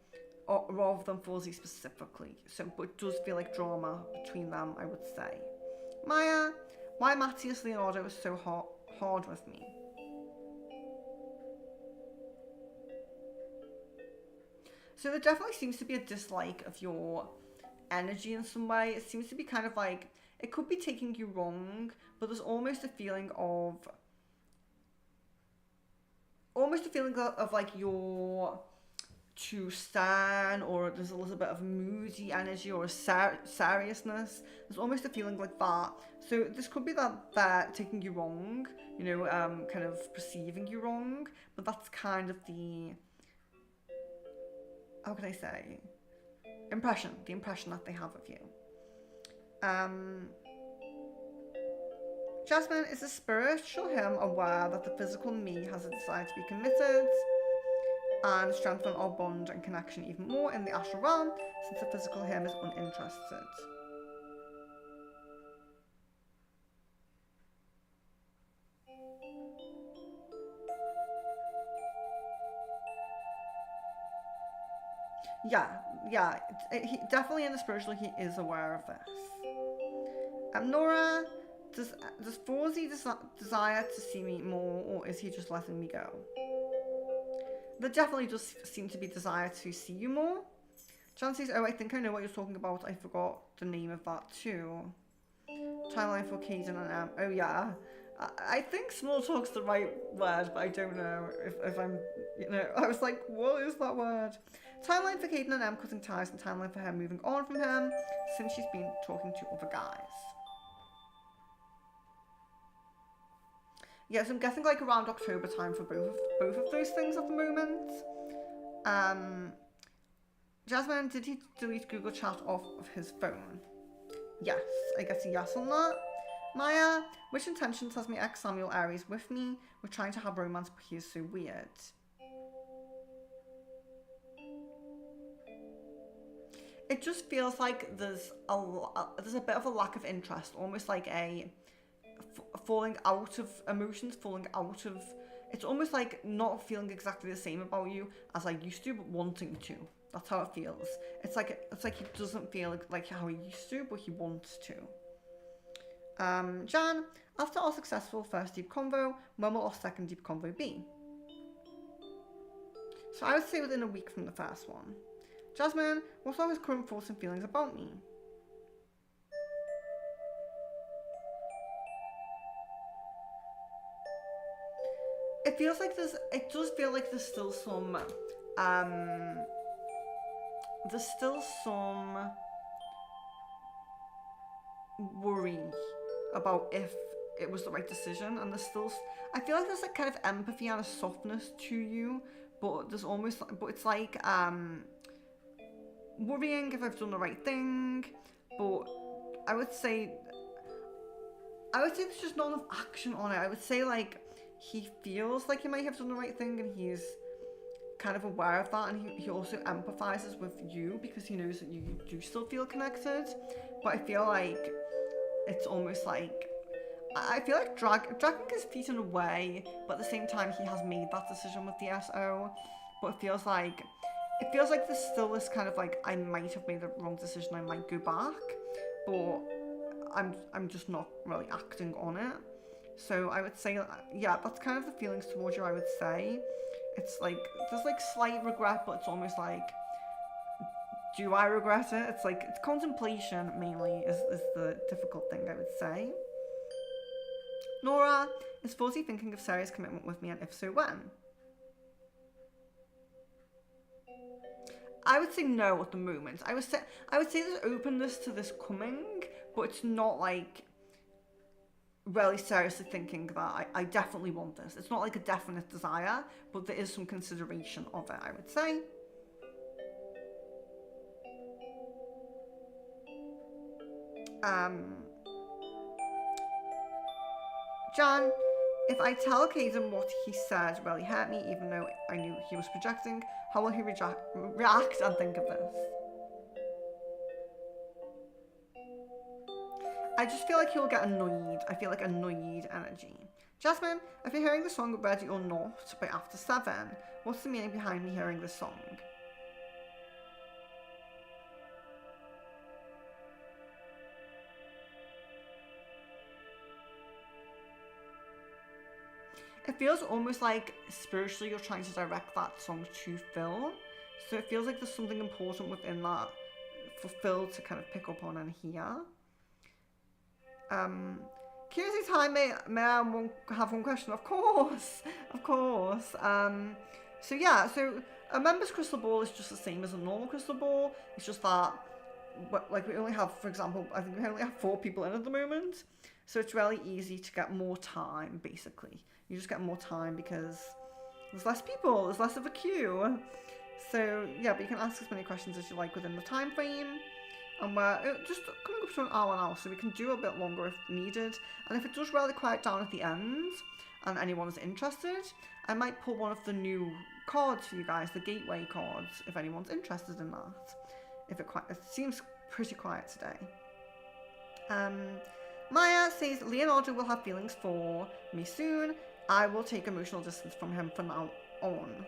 rather than Fuzzy specifically. So, but it does feel like drama between them, I would say. Maya, why Matthias Leonardo is so hard with me? So there definitely seems to be a dislike of your energy in some way. It seems to be kind of like, it could be taking you wrong, but there's almost a feeling of like you're too stern, or there's a little bit of moody energy or seriousness. There's almost a feeling like that. So this could be that they're taking you wrong, you know, kind of perceiving you wrong, but that's kind of the, how can I say, the impression that they have of you. Jasmine, is the spiritual him aware that the physical me has a desire to be committed and strengthen our bond and connection even more in the astral realm, since the physical him is uninterested? yeah. He definitely in the spiritual, he is aware of this. Nora, does Fawzi desire to see me more, or is he just letting me go? There definitely does seem to be desire to see you more. Jan says, oh, I think I know what you're talking about. I forgot the name of that too. Timeline for Caden and oh yeah. I think small talk's the right word, but I don't know if I'm, I was like, what is that word? Timeline for Caden and Em cutting ties, and timeline for her moving on from him since she's been talking to other guys. Yeah, so I'm guessing like around October time for both of those things at the moment. Jasmine, did he delete Google Chat off of his phone? Yes, I guess a yes on that. Maya, which intentions has my ex Samuel Aries with me? We're trying to have romance, but he is so weird. It just feels like there's a bit of a lack of interest, almost like a falling out of emotions, falling out of. It's almost like not feeling exactly the same about you as I used to, but wanting to. That's how it feels. It's like he doesn't feel like how he used to, but he wants to. Jan, after our successful first deep convo, when will our second deep convo be? So I would say within a week from the first one. Jasmine, what are his current thoughts and feelings about me? It does feel like there's still some worry about if it was the right decision, and I feel like there's like kind of empathy and a softness to you, but it's like worrying if I've done the right thing, but I would say there's just not enough action on it. I would say like he feels like he might have done the right thing, and he's kind of aware of that, and he also empathizes with you because he knows that you do still feel connected. But I feel like it's almost like dragging his feet in a way, but at the same time he has made that decision with the SO. But it feels like there's still this kind of like, I might have made the wrong decision, I might go back, but I'm just not really acting on it. So I would say, yeah, that's kind of the feelings towards you, I would say. It's like, there's like slight regret, but it's almost like, do I regret it? It's like, it's contemplation mainly is the difficult thing, I would say. Nora, is Fawzi thinking of serious commitment with me, and if so, when? I would say no at the moment. I would say there's openness to this coming, but it's not like really seriously thinking that I definitely want this. It's not like a definite desire, but there is some consideration of it, I would say. Jan, if I tell Caden what he said really hurt me, even though I knew he was projecting, how will he react and think of this? I just feel like he'll get annoyed. I feel like annoyed energy. Jasmine, if you're hearing the song Ready or Not by After 7, what's the meaning behind me hearing this song? It feels almost like spiritually you're trying to direct that song to Phil. So it feels like there's something important within that for Phil to kind of pick up on and hear. Curious, hi, may I have one question? Of course. So yeah, so a member's crystal ball is just the same as a normal crystal ball. It's just that, like, we only have, for example, I think we only have 4 people in at the moment. So it's really easy to get more time, basically. You just get more time because there's less people, there's less of a queue. So yeah, but you can ask as many questions as you like within the time frame. And we're just coming up to an hour now, so we can do a bit longer if needed. And if it does really quiet down at the end, and anyone's interested, I might pull one of the new cards for you guys, the gateway cards, if anyone's interested in that. It seems pretty quiet today. Maya says, Leonardo will have feelings for me soon. I will take emotional distance from him from now on.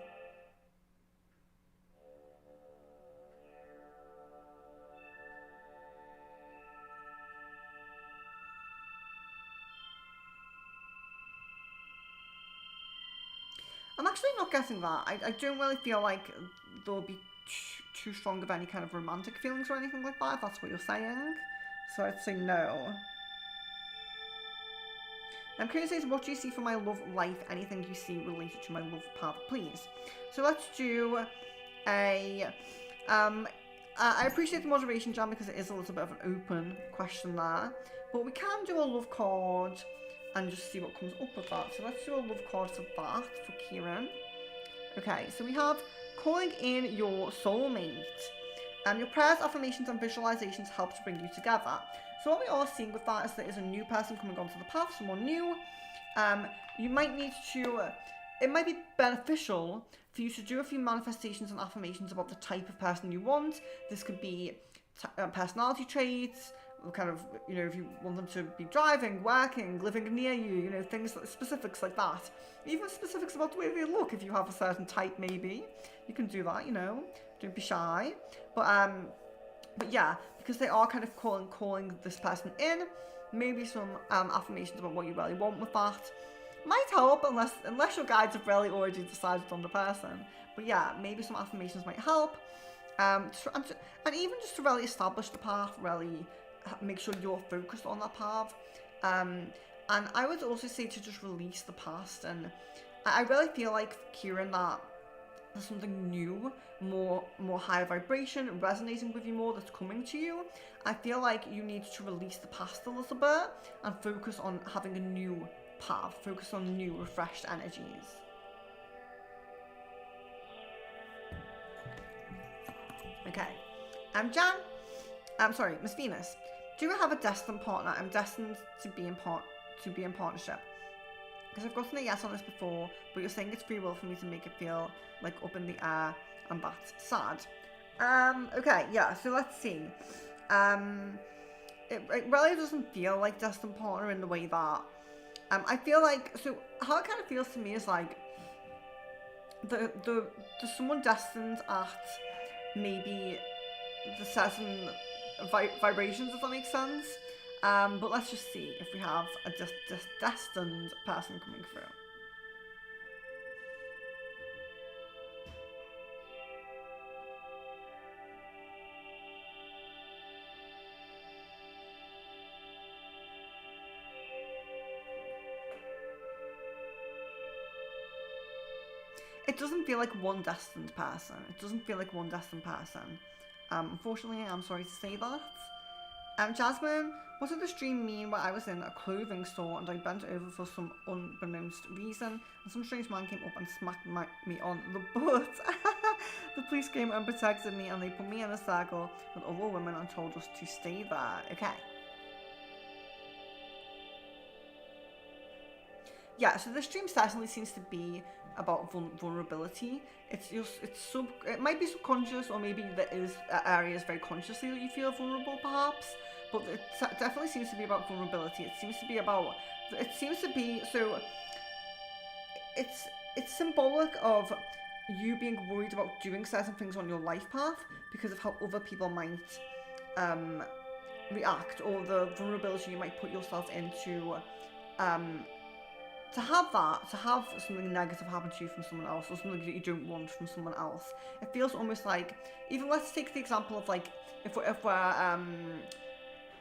I'm actually not getting that. I don't really feel like there'll be too strong of any kind of romantic feelings or anything like that, if that's what you're saying. So I'd say no. Queen says, what do you see for my love life? Anything you see related to my love path, please. So let's do a... I appreciate the moderation, Jan, because it is a little bit of an open question there. But we can do a love card and just see what comes up with that. So let's do a love card for that, for Kieran. Okay, so we have calling in your soulmate. Your prayers, affirmations and visualizations help to bring you together. So what we are seeing with that is there is a new person coming onto the path, someone new. You might need to, it might be beneficial for you to do a few manifestations and affirmations about the type of person you want. This could be personality traits, kind of, you know, if you want them to be driving, working, living near you, you know, things, specifics like that. Even specifics about the way they look, if you have a certain type, maybe. You can do that, you know, don't be shy. But yeah, because they are kind of calling this person in, maybe some affirmations about what you really want with that. Might help, unless your guides have really already decided on the person. But yeah, maybe some affirmations might help. And even just to really establish the path, really make sure you're focused on that path. And I would also say to just release the past. And I really feel like for Kieran that there's something new, more high vibration, resonating with you more, that's coming to you. I feel like you need to release the past a little bit and focus on having a new path, focus on new, refreshed energies. Okay. Jan, I'm sorry, Miss Venus. Do I have a destined partner? I'm destined to be in partnership. Because I've gotten a yes on this before, but you're saying it's free will for me to make it feel like up in the air, and that's sad. Okay, yeah, so let's see. It really doesn't feel like destined partner in the way that, I feel like, so how it kind of feels to me is like, there's someone destined at maybe the certain vibrations, if that makes sense. But let's just see if we have a destined person coming through. It doesn't feel like one destined person. It doesn't feel like one destined person. Unfortunately, I'm sorry to say that. Jasmine, what did this dream mean where I was in a clothing store and I bent over for some unbeknownst reason and some strange man came up and smacked me on the butt? The police came and protected me and they put me in a circle with other women and told us to stay there. Okay. Yeah, so this dream certainly seems to be about vulnerability. It might be subconscious, or maybe there is areas very consciously that you feel vulnerable, perhaps. But it definitely seems to be about vulnerability. It seems to be so. It's symbolic of you being worried about doing certain things on your life path because of how other people might react, or the vulnerability you might put yourself into. To have something negative happen to you from someone else, or something that you don't want from someone else, it feels almost like, even let's take the example of like, if we're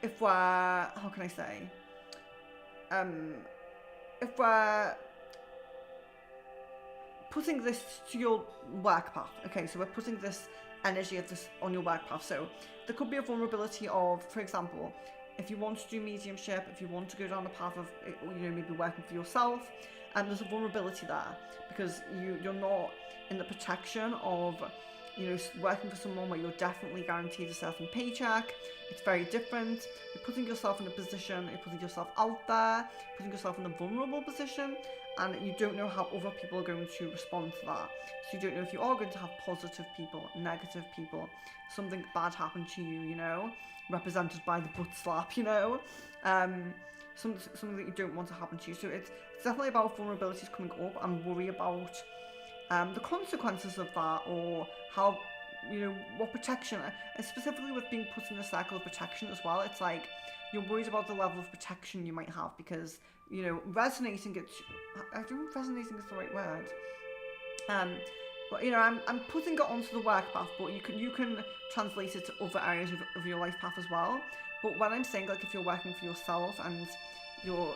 how can I say, if we're putting this to your work path, okay, so we're putting this energy of this on your work path, so there could be a vulnerability of, for example, if you want to do mediumship, if you want to go down the path of, you know, maybe working for yourself, and there's a vulnerability there because you're not in the protection of, you know, working for someone where you're definitely guaranteed a certain paycheck. It's very different. You're putting yourself in a position, you're putting yourself out there, putting yourself in a vulnerable position, and you don't know how other people are going to respond to that. So you don't know if you are going to have positive people, negative people, something bad happen to you, you know, represented by the butt slap, you know, something that you don't want to happen to you. So it's definitely about vulnerabilities coming up and worry about the consequences of that, or how, you know, what protection, and specifically with being put in a circle of protection as well. It's like you're worried about the level of protection you might have because, you know, resonating, I don't know if resonating is the right word. Um, but you know, I'm putting it onto the work path, but you can translate it to other areas of your life path as well. But when I'm saying like if you're working for yourself and you're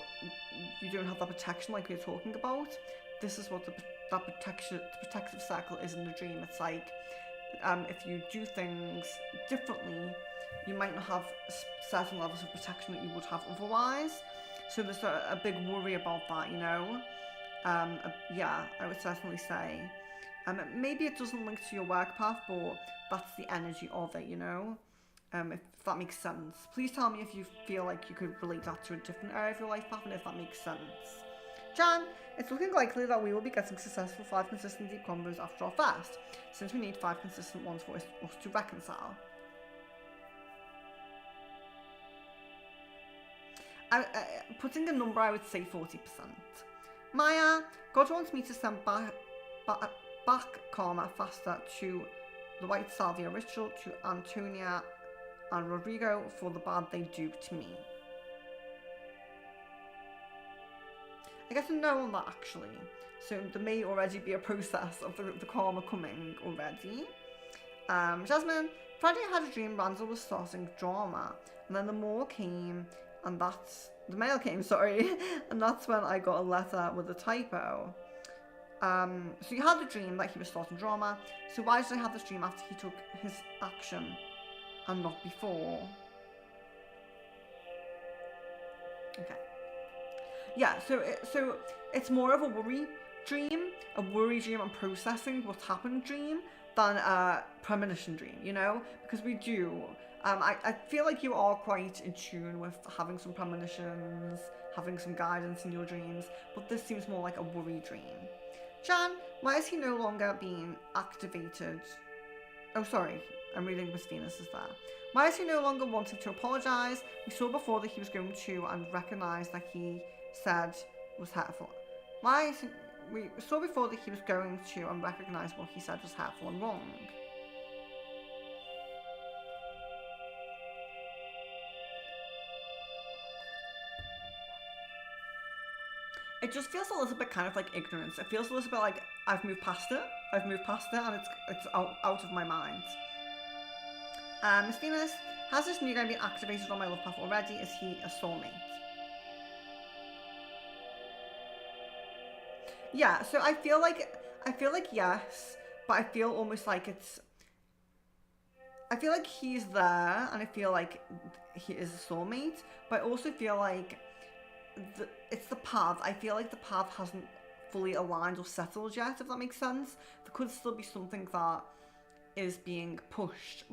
you don't have that protection like we're talking about, this is what that protective circle is in the dream. It's like if you do things differently, you might not have certain levels of protection that you would have otherwise. So there's a big worry about that, you know. Yeah, I would certainly say. Maybe it doesn't link to your work path, but that's the energy of it, you know. If that makes sense. Please tell me if you feel like you could relate that to a different area of your life path and if that makes sense. Jan, it's looking likely that we will be getting successful 5 consistent deep combos after our fast, since we need 5 consistent ones for us to reconcile. Putting a number, I would say 40%. Maya, God wants me to send back karma faster to the White Salvia ritual, to Antonia and Rodrigo for the bad they do to me. I guess a no on that actually. So there may already be a process of the karma coming already. Jasmine, Friday I had a dream Randall was starting drama, and then the mail came, and that's when I got a letter with a typo. So you had a dream that he was starting drama, so why did I have this dream after he took his action and not before? Okay. Yeah, so it's more of a worry dream and processing what's happened dream than a premonition dream, you know? Because we do. I feel like you are quite in tune with having some premonitions, having some guidance in your dreams, but this seems more like a worry dream. Jan, why is he no longer being activated? Oh, sorry, I'm reading Miss Venus is there. Why is he no longer wanting to apologise? We saw before that he was going to and recognised that he said was hurtful. We saw before that he was going to and recognised what he said was hurtful and wrong. It just feels a little bit kind of like ignorance. It feels a little bit like I've moved past it, and it's out of my mind. Miss Venus, has this new guy been activated on my love path already? Is he a soulmate? Yeah, so I feel like yes, but I feel almost like I feel like he's there, and I feel like he is a soulmate, but I also feel like it's the path. I feel like the path hasn't fully aligned or settled yet, if that makes sense. There could still be something that is being pushed,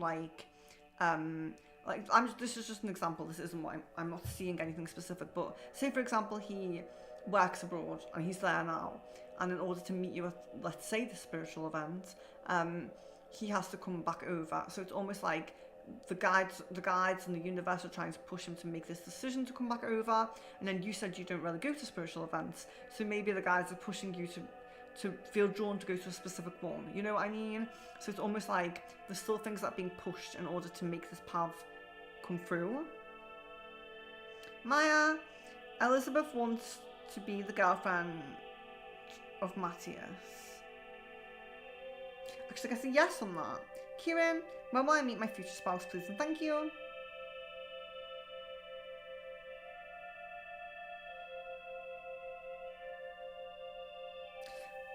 this is just an example. This isn't what I'm not seeing anything specific, but say for example he works abroad and he's there now, and in order to meet you at, let's say, the spiritual event, he has to come back over. So it's almost like the guides and the universe are trying to push him to make this decision to come back over. And then you said you don't really go to spiritual events, so maybe the guides are pushing you to feel drawn to go to a specific one. You know what I mean? So it's almost like there's still things that are being pushed in order to make this path come through. Maya, Elizabeth wants to be the girlfriend of Matthias. Actually, I guess a yes on that. Kieran, when will I meet my future spouse, please and thank you?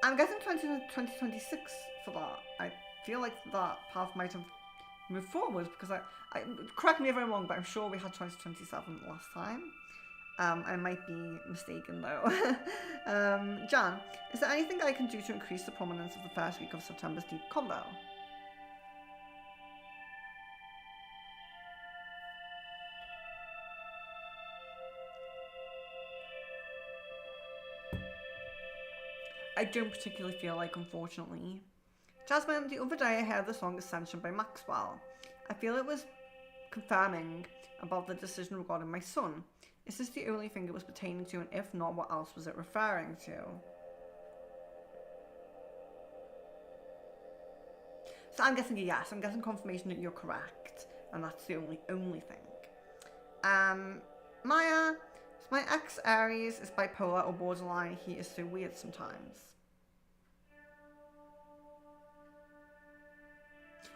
I'm guessing 2026 for that. I feel like that path might have moved forward because I correct me if I'm wrong, but I'm sure we had 2027 last time. I might be mistaken though. Jan, is there anything I can do to increase the prominence of the first week of September's deep combo? I don't particularly feel like, unfortunately. Jasmine, the other day I heard the song Ascension by Maxwell. I feel it was confirming about the decision regarding my son. Is this the only thing it was pertaining to, and if not, what else was it referring to? So I'm guessing a yes. I'm guessing confirmation that you're correct, and that's the only thing. Maya, so my ex Aries is bipolar or borderline. He is so weird sometimes.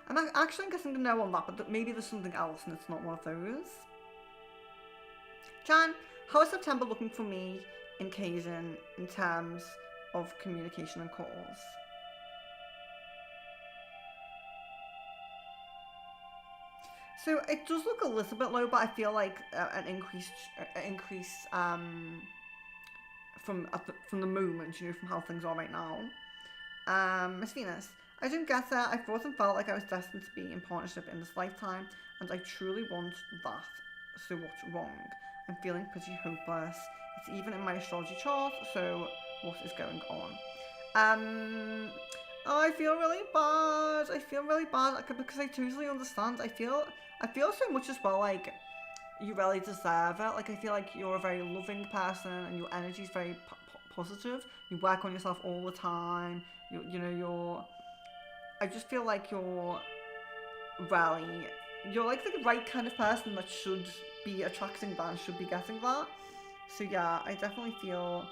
I'm actually guessing no on that, but maybe there's something else and it's not one of those. Jan, how is September looking for me in Cajun in terms of communication and calls? So it does look a little bit low, but I feel like an increase from the moment, you know, from how things are right now. Miss Venus, I don't get that. I thought and felt like I was destined to be in partnership in this lifetime, and I truly want that. So what's wrong? I'm feeling pretty hopeless. It's even in my astrology chart, so what is going on? Oh, I feel really bad. I feel really bad because I totally understand. I feel so much as well, like, you really deserve it. Like, I feel like you're a very loving person and your energy is very positive. You work on yourself all the time. I just feel like you're like the right kind of person that should be attracting that and should be getting that. So yeah, I definitely feel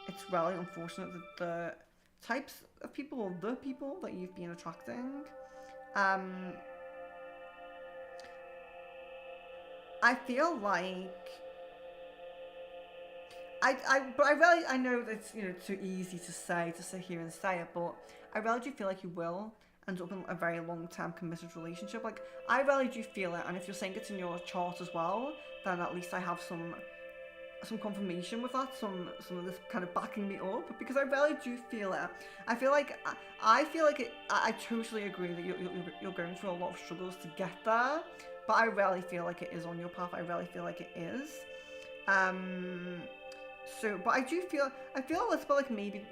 it's really unfortunate that the types of people or the people that you've been attracting, I feel like I know that it's, you know, too easy to sit here and say it, but I really do feel like you will end up in a very long-term committed relationship. Like, I really do feel it, and if you're saying it's in your chart as well, then at least I have some confirmation with that, some of this kind of backing me up, because I really do feel it. I feel like I totally agree that you're going through a lot of struggles to get there, but I really feel like it is on your path. I really feel like it is. So, but I feel a little bit like maybe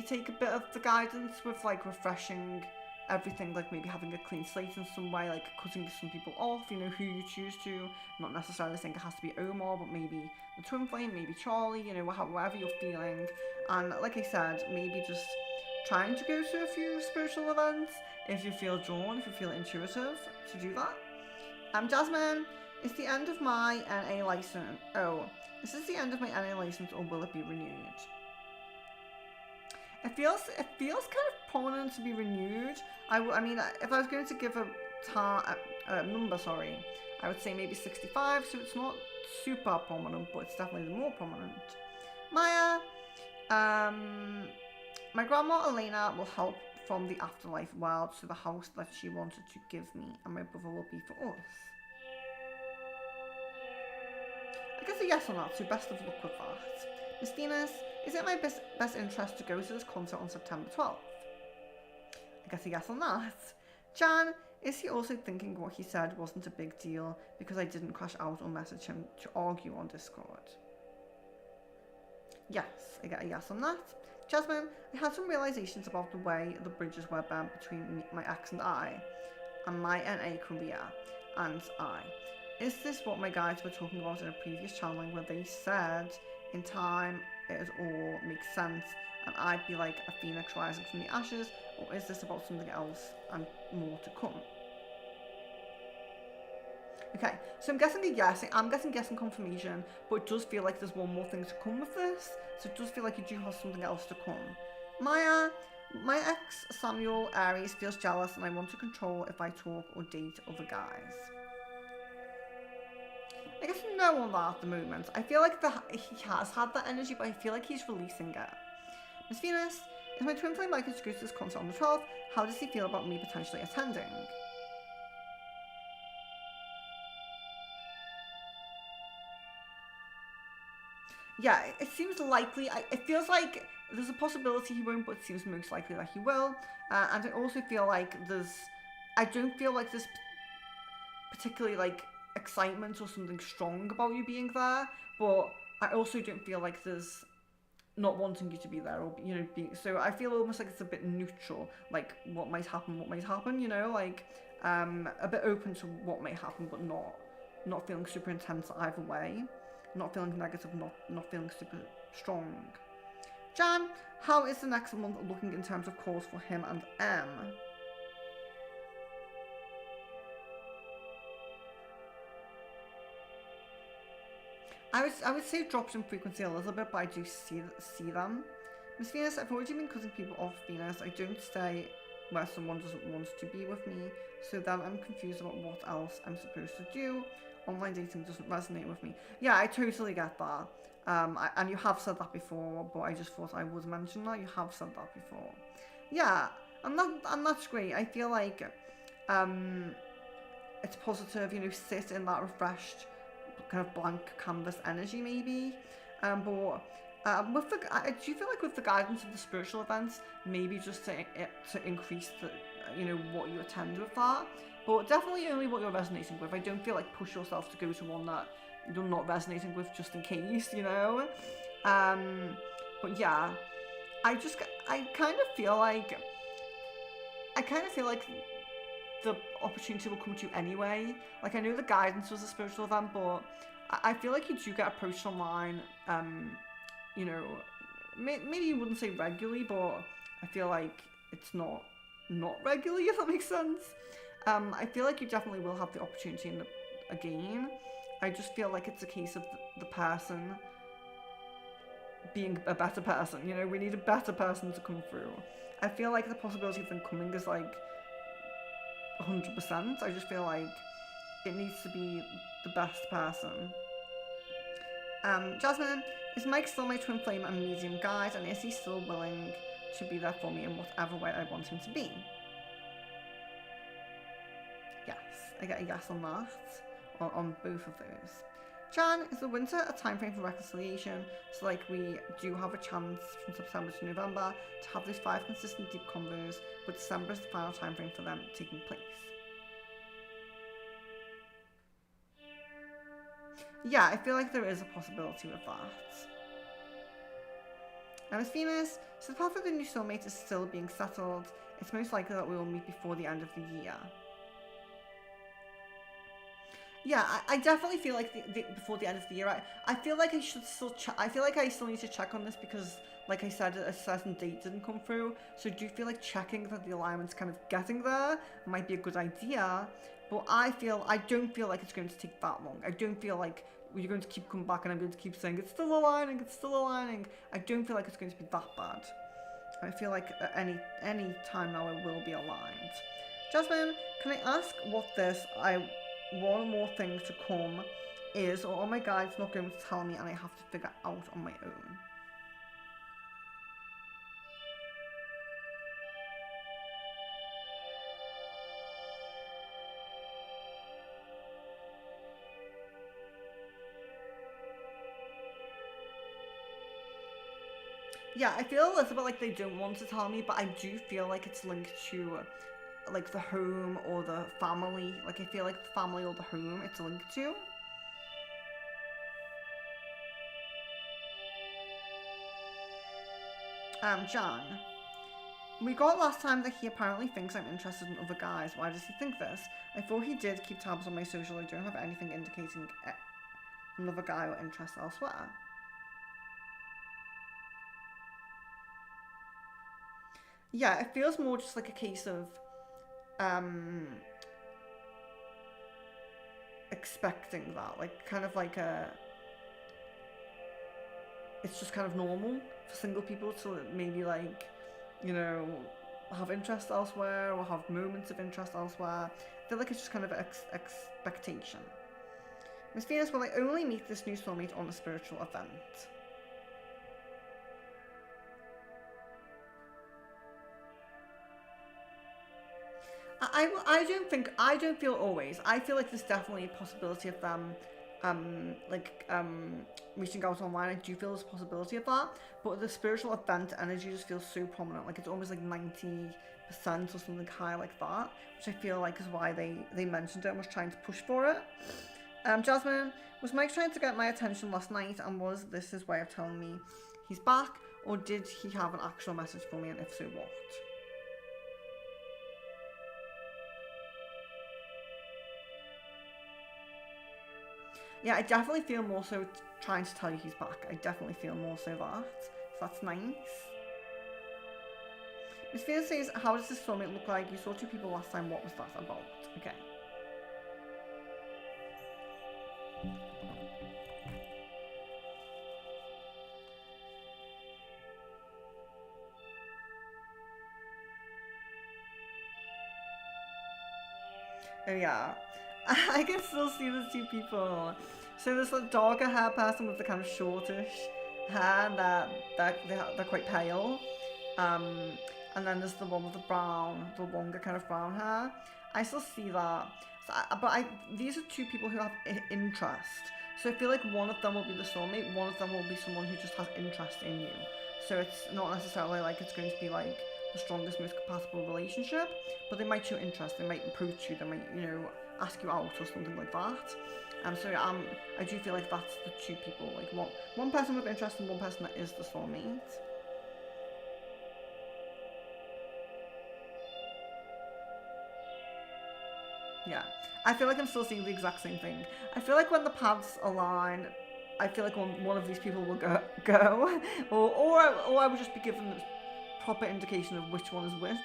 take a bit of the guidance with, like, refreshing everything, like maybe having a clean slate in some way, like cutting some people off, you know, who you choose to, not necessarily saying it has to be Omar, but maybe the twin flame, maybe Charlie, you know, however you're feeling. And like I said, maybe just trying to go to a few spiritual events if you feel drawn, if you feel intuitive to do that. Jasmine, it's the end of my NA license. Oh, is this the end of my NA license, or will it be renewed? It feels kind of prominent to be renewed. I mean, if I was going to give a number, sorry, I would say maybe 65. So it's not super prominent, but it's definitely more prominent. Maya, my grandma Elena will help from the afterlife world, so the house that she wanted to give me and my brother will be for us. I guess a yes on that. So best of luck with that, Miss Venus. Is it my best interest to go to this concert on September 12th? I guess a yes on that. Jan, is he also thinking what he said wasn't a big deal because I didn't crash out or message him to argue on Discord? Yes, I get a yes on that. Jasmine, I had some realizations about the way the bridges were burnt between my ex and I, and my NA career, and I. Is this what my guides were talking about in a previous channeling where they said, in time, it all makes sense, and I'd be like a phoenix rising from the ashes, or is this about something else and more to come? Okay, so I'm guessing a yes. I'm guessing yes and confirmation, but it does feel like there's one more thing to come with this, so it does feel like you do have something else to come. Maya, my ex Samuel Aries feels jealous and I want to control if I talk or date other guys. I guess no on that at the moment. I feel like he has had that energy, but I feel like he's releasing it. Miss Venus, is my twin flame likely to go to this concert on the 12th? How does he feel about me potentially attending? Yeah, it seems likely. It feels like there's a possibility he won't, but it seems most likely that he will. And I also feel like I don't feel like there's particularly like excitement or something strong about you being there, but I also don't feel like there's not wanting you to be there, or, you know, so I feel almost like it's a bit neutral, like what might happen, you know, like a bit open to what may happen, but not feeling super intense either way, not feeling negative, not feeling super strong. Jan, how is the next month looking in terms of calls for him and M? I would say drops in frequency a little bit, but I do see them. Miss Venus, I've already been cutting people off Venus. I don't stay where someone doesn't want to be with me, so then I'm confused about what else I'm supposed to do. Online dating doesn't resonate with me. Yeah, I totally get that. And you have said that before, but I just thought I would mention that. You have said that before. Yeah, and that's great. I feel like it's positive, sit in that refreshed, kind of blank canvas energy maybe. But with the, do you feel like with the guidance of the spiritual events, maybe just to increase the, what you attend with that, but definitely only what you're resonating with. I don't feel like push yourself to go to one that you're not resonating with just in case, But yeah, I kind of feel like the opportunity will come to you anyway. Like, I know the guidance was a spiritual event, but I feel like you do get approached online, maybe you wouldn't say regularly, but I feel like it's not regularly, if that makes sense. I feel like you definitely will have the opportunity again. I just feel like it's a case of the person being a better person, we need a better person to come through. I feel like the possibility of them coming is like 100%. I just feel like it needs to be the best person. Jasmine, is Mike still my twin flame and medium guide, and is he still willing to be there for me in whatever way I want him to be? Yes, I get a yes on that, on both of those. Jan, is the winter a time frame for reconciliation? So like we do have a chance from September to November to have these 5 consistent deep convos, but December is the final time frame for them taking place. Yeah, I feel like there is a possibility with that. Now, as Venus, so the path of the new soulmate is still being settled. It's most likely that we will meet before the end of the year. Yeah, I definitely feel like before the end of the year, I feel like I should still I feel like I still need to check on this because, like I said, a certain date didn't come through. So I do feel like checking that the alignment's kind of getting there might be a good idea. But I don't feel like it's going to take that long. I don't feel like you're going to keep coming back and I'm going to keep saying it's still aligning, it's still aligning. I don't feel like it's going to be that bad. I feel like at any time now it will be aligned. Jasmine, can I ask what this one more thing to come is, or my guide's not going to tell me and I have to figure out on my own? Yeah, I feel a little bit like they don't want to tell me, but I do feel like it's linked to like the home or the family. Like I feel like the family or the home it's linked to. Jan. We got last time that he apparently thinks I'm interested in other guys. Why does he think this? I thought he did keep tabs on my social. I don't have anything indicating another guy or interest elsewhere. Yeah, it feels more just like a case of expecting that, like kind of like it's just kind of normal for single people to maybe like, have interest elsewhere or have moments of interest elsewhere. I feel like it's just kind of expectation. Miss Venus, will I only meet this new soulmate on a spiritual event? I don't feel always. I feel like there's definitely a possibility of them reaching out online. I do feel there's a possibility of that, but the spiritual event energy just feels so prominent. Like it's almost like 90% or something high like that, which I feel like is why they mentioned it and was trying to push for it. Jasmine, was Mike trying to get my attention last night, and was this his way of telling me he's back, or did he have an actual message for me, and if so, what? Yeah, I definitely feel more so trying to tell you he's back. I definitely feel more so that. So that's nice. Miss Venus says, how does this soulmate look like? You saw 2 people last time. What was that about? Okay. Oh yeah. I can still see the two people. So there's a darker hair person with the kind of shortish hair they're quite pale. Um, and then there's the one with the brown, the longer kind of brown hair. I still see that. These are two people who have interest. So I feel like one of them will be the soulmate, one of them will be someone who just has interest in you. So it's not necessarily like it's going to be like the strongest, most compatible relationship, but they might show interest, they might approach you, they might, ask you out or something like that. I do feel like that's the two people, like one person with interest and one person that is the soulmate. Yeah. I feel like I'm still seeing the exact same thing. I feel like when the paths align, I feel like one of these people will go, or I would just be given the proper indication of which one is which.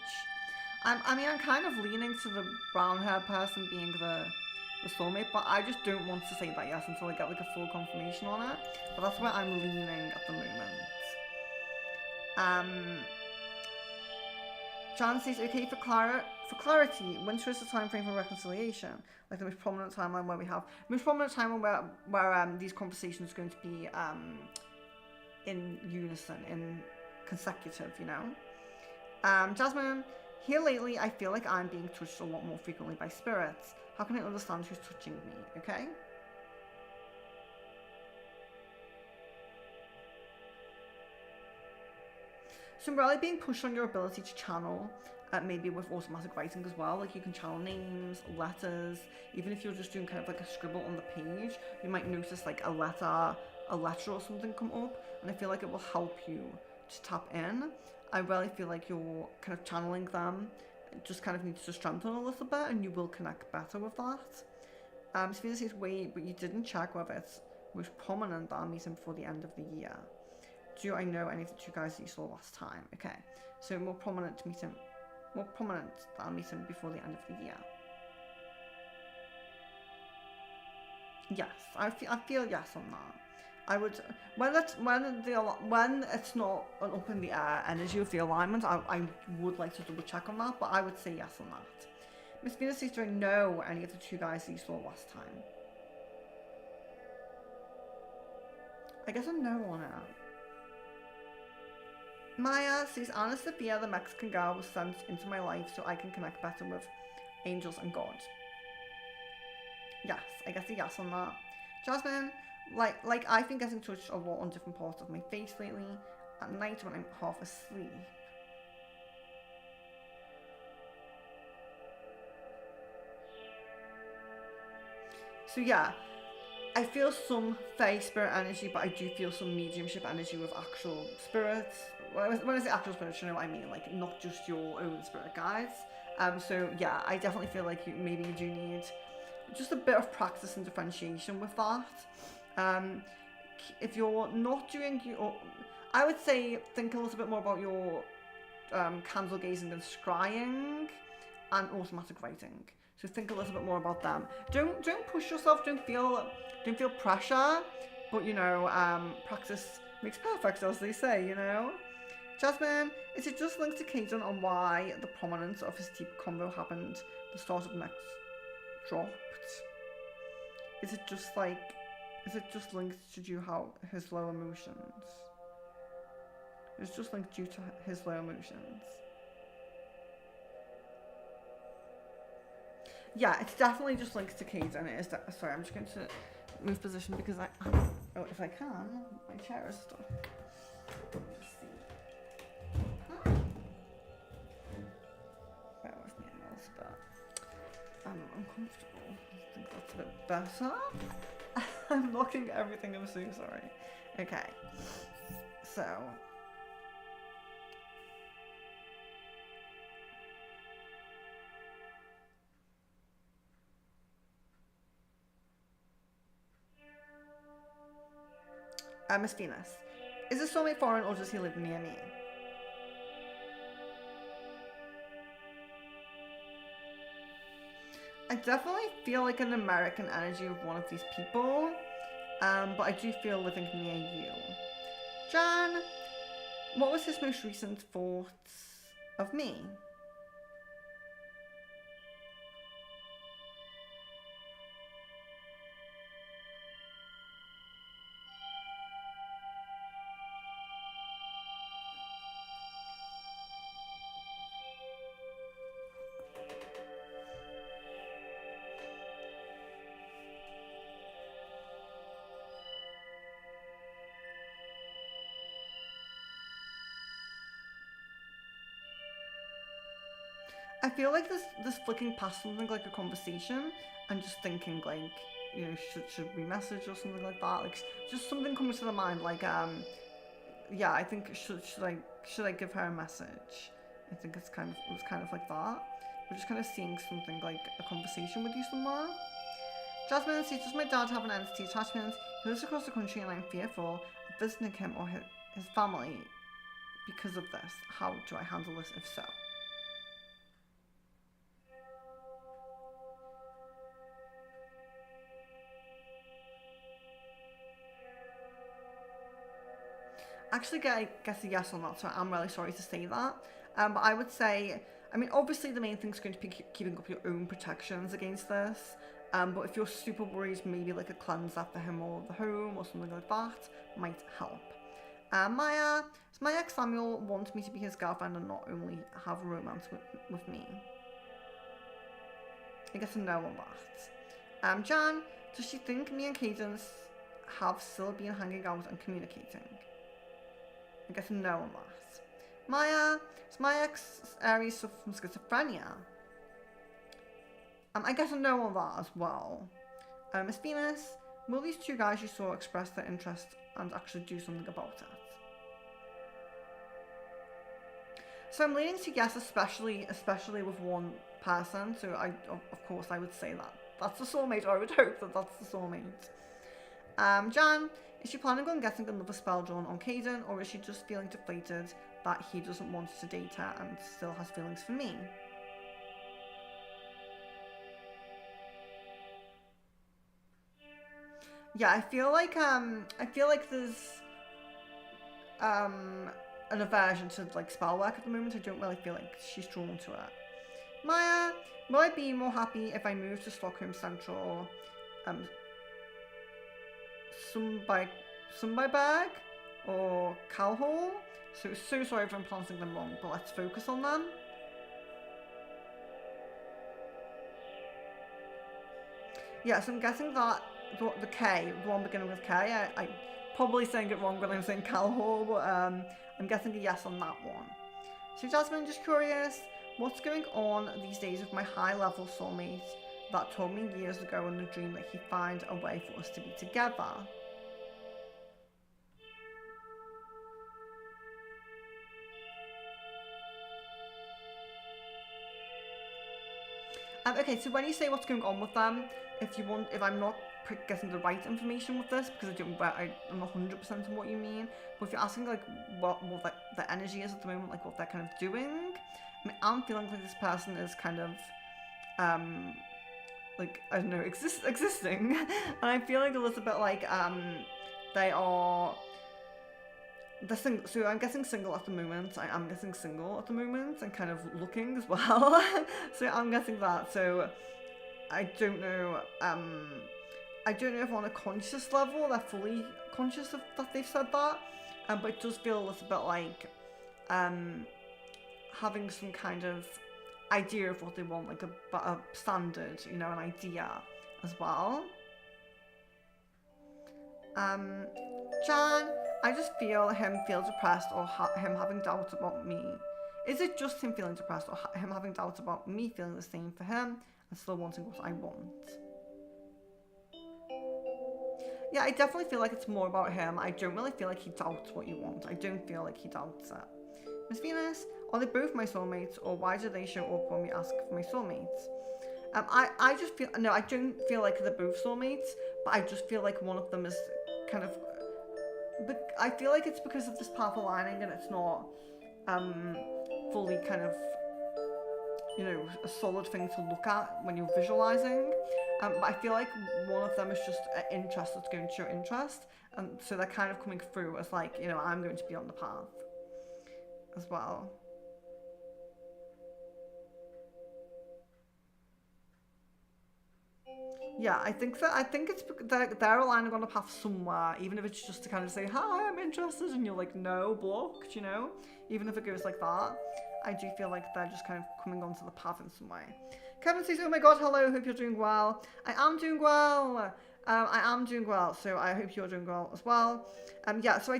I'm kind of leaning to the brown haired person being the soulmate, but I just don't want to say that yes until I get like a full confirmation on it. But that's where I'm leaning at the moment. Um, Jan says, okay, for clarity, winter is the time frame for reconciliation, like the most prominent timeline where we have most prominent timeline where these conversations are going to be in unison, in consecutive, Jasmine, here lately, I feel like I'm being touched a lot more frequently by spirits. How can I understand who's touching me? Okay. So I'm really being pushed on your ability to channel, maybe with automatic writing as well. Like you can channel names, letters, even if you're just doing kind of like a scribble on the page, you might notice like a letter or something come up, and I feel like it will help you to tap in. I really feel like you're kind of channeling them. It just kind of needs to strengthen a little bit, and you will connect better with that. Sphere says, wait, but you didn't check whether it's most prominent that I'll meet him before the end of the year. Do I know any of the two guys that you saw last time? Okay, so more prominent that I'll meet him before the end of the year. Yes, I feel yes on that. I would when it's not an up in the air energy of the alignment. I would like to double check on that, but I would say yes on that. Miss Venus says, do I know any of the two guys that you saw last time? I guess a no on it. Maya says, Anna Sophia, the Mexican girl, was sent into my life so I can connect better with angels and God. Yes, I guess a yes on that. Jasmine, like I've been getting touched a lot on different parts of my face lately, at night when I'm half asleep. So yeah, I feel some fey spirit energy, but I do feel some mediumship energy with actual spirits. When I say actual spirits, you know what I mean, like not just your own spirit guides. So yeah, I definitely feel like maybe you do need just a bit of practice and differentiation with that. If you're not doing your, I would say think a little bit more about your candle gazing and scrying and automatic writing. So think a little bit more about them. Don't push yourself. Don't feel pressure. But practice makes perfect, as they say. Jasmine, is it just linked to Caden on why the prominence of his deep convo happened? The start of next dropped. Is it just linked to due how his low emotions? It's just linked due to his low emotions. Yeah, it's definitely just linked to Caden. It is. Sorry, I'm just going to move position because if I can, my chair is stuck. Let's see. Bear with me a little bit. I'm uncomfortable. I think that's a bit better. I'm locking everything. I'm so sorry. Okay. So. Miss Venus, is this soulmate foreign or does he live near me? I definitely feel like an American energy of one of these people, but I do feel living near you. Jan, what was his most recent thoughts of me? I feel like this flicking past something like a conversation and just thinking like, you know, should we message or something like that? Like just something comes to the mind like yeah, I think should I give her a message? I think it was kind of like that. We're just kind of seeing something like a conversation with you somewhere. Jasmine says, does my dad have an entity attachment? He lives across the country and I'm fearful of visiting him or his family because of this. How do I handle this if so? Actually, I guess a yes on that, so I'm really sorry to say that. But I would say, I mean, obviously the main thing is going to be keeping up your own protections against this. But if you're super worried, maybe like a cleanser for him or the home or something like that might help. Maya, does my ex Samuel want me to be his girlfriend and not only have a romance with me? I guess a no on that. Jan, does she think me and Cadence have still been hanging out and communicating? I guess a no on that. Maya, does my ex Aries suffer from schizophrenia? I guess a no on that as well. Miss Venus, will these two guys you saw express their interest and actually do something about it? So I'm leaning to yes, especially with one person. So of course I would say that that's the soulmate, or I would hope that that's the soulmate. Jan, is she planning on getting another spell drawn on Caden, or is she just feeling deflated that he doesn't want to date her and still has feelings for me? Yeah, I feel like there's an aversion to like spell work at the moment. I don't really feel like she's drawn to it. Maya, will I be more happy if I move to Stockholm Central, Sundbyberg or Calhall? So sorry if I'm pronouncing them wrong, but let's focus on them. Yeah, so I'm guessing that the K, the one beginning with K, I probably saying it wrong when I'm saying Calhall, but I'm guessing a yes on that one. So Jasmine, just curious, what's going on these days with my high-level soulmate that told me years ago in a dream that he'd find a way for us to be together? Okay, so when you say what's going on with them, if I'm not getting the right information with this, because I'm not 100% on what you mean, but if you're asking like what the energy is at the moment, like what they're kind of doing, I mean, I'm feeling like this person is kind of, like, I don't know, existing, and I feel like a little bit like, they are, so I'm guessing single at the moment. I am guessing single at the moment and kind of looking as well. So I'm guessing that. So I don't know. I don't know if on a conscious level they're fully conscious of that they've said that. But it does feel a little bit like having some kind of idea of what they want, like a standard, you know, an idea as well. Jan, I just feel him feel depressed or him having doubts about me. Is it just him feeling depressed or him having doubts about me feeling the same for him and still wanting what I want? Yeah, I definitely feel like it's more about him. I don't really feel like he doubts what you want. I don't feel like he doubts it. Miss Venus, are they both my soulmates, or why do they show up when we ask for my soulmates? I just feel, no, I don't feel like they're both soulmates, but I just feel like one of them is kind of, but I feel like it's because of this path aligning and it's not fully kind of, you know, a solid thing to look at when you're visualizing. But I feel like one of them is just an interest that's going to show interest, and so they're kind of coming through as like, you know, I'm going to be on the path as well. Yeah, I think that. I think it's they're aligning on a path somewhere, even if it's just to kind of say, "Hi, I'm interested," and you're like, "No, blocked," you know. Even if it goes like that, I do feel like they're just kind of coming onto the path in some way. Kevin says, "Oh my God, hello. Hope you're doing well. I am doing well. I am doing well. So I hope you're doing well as well. Yeah. So I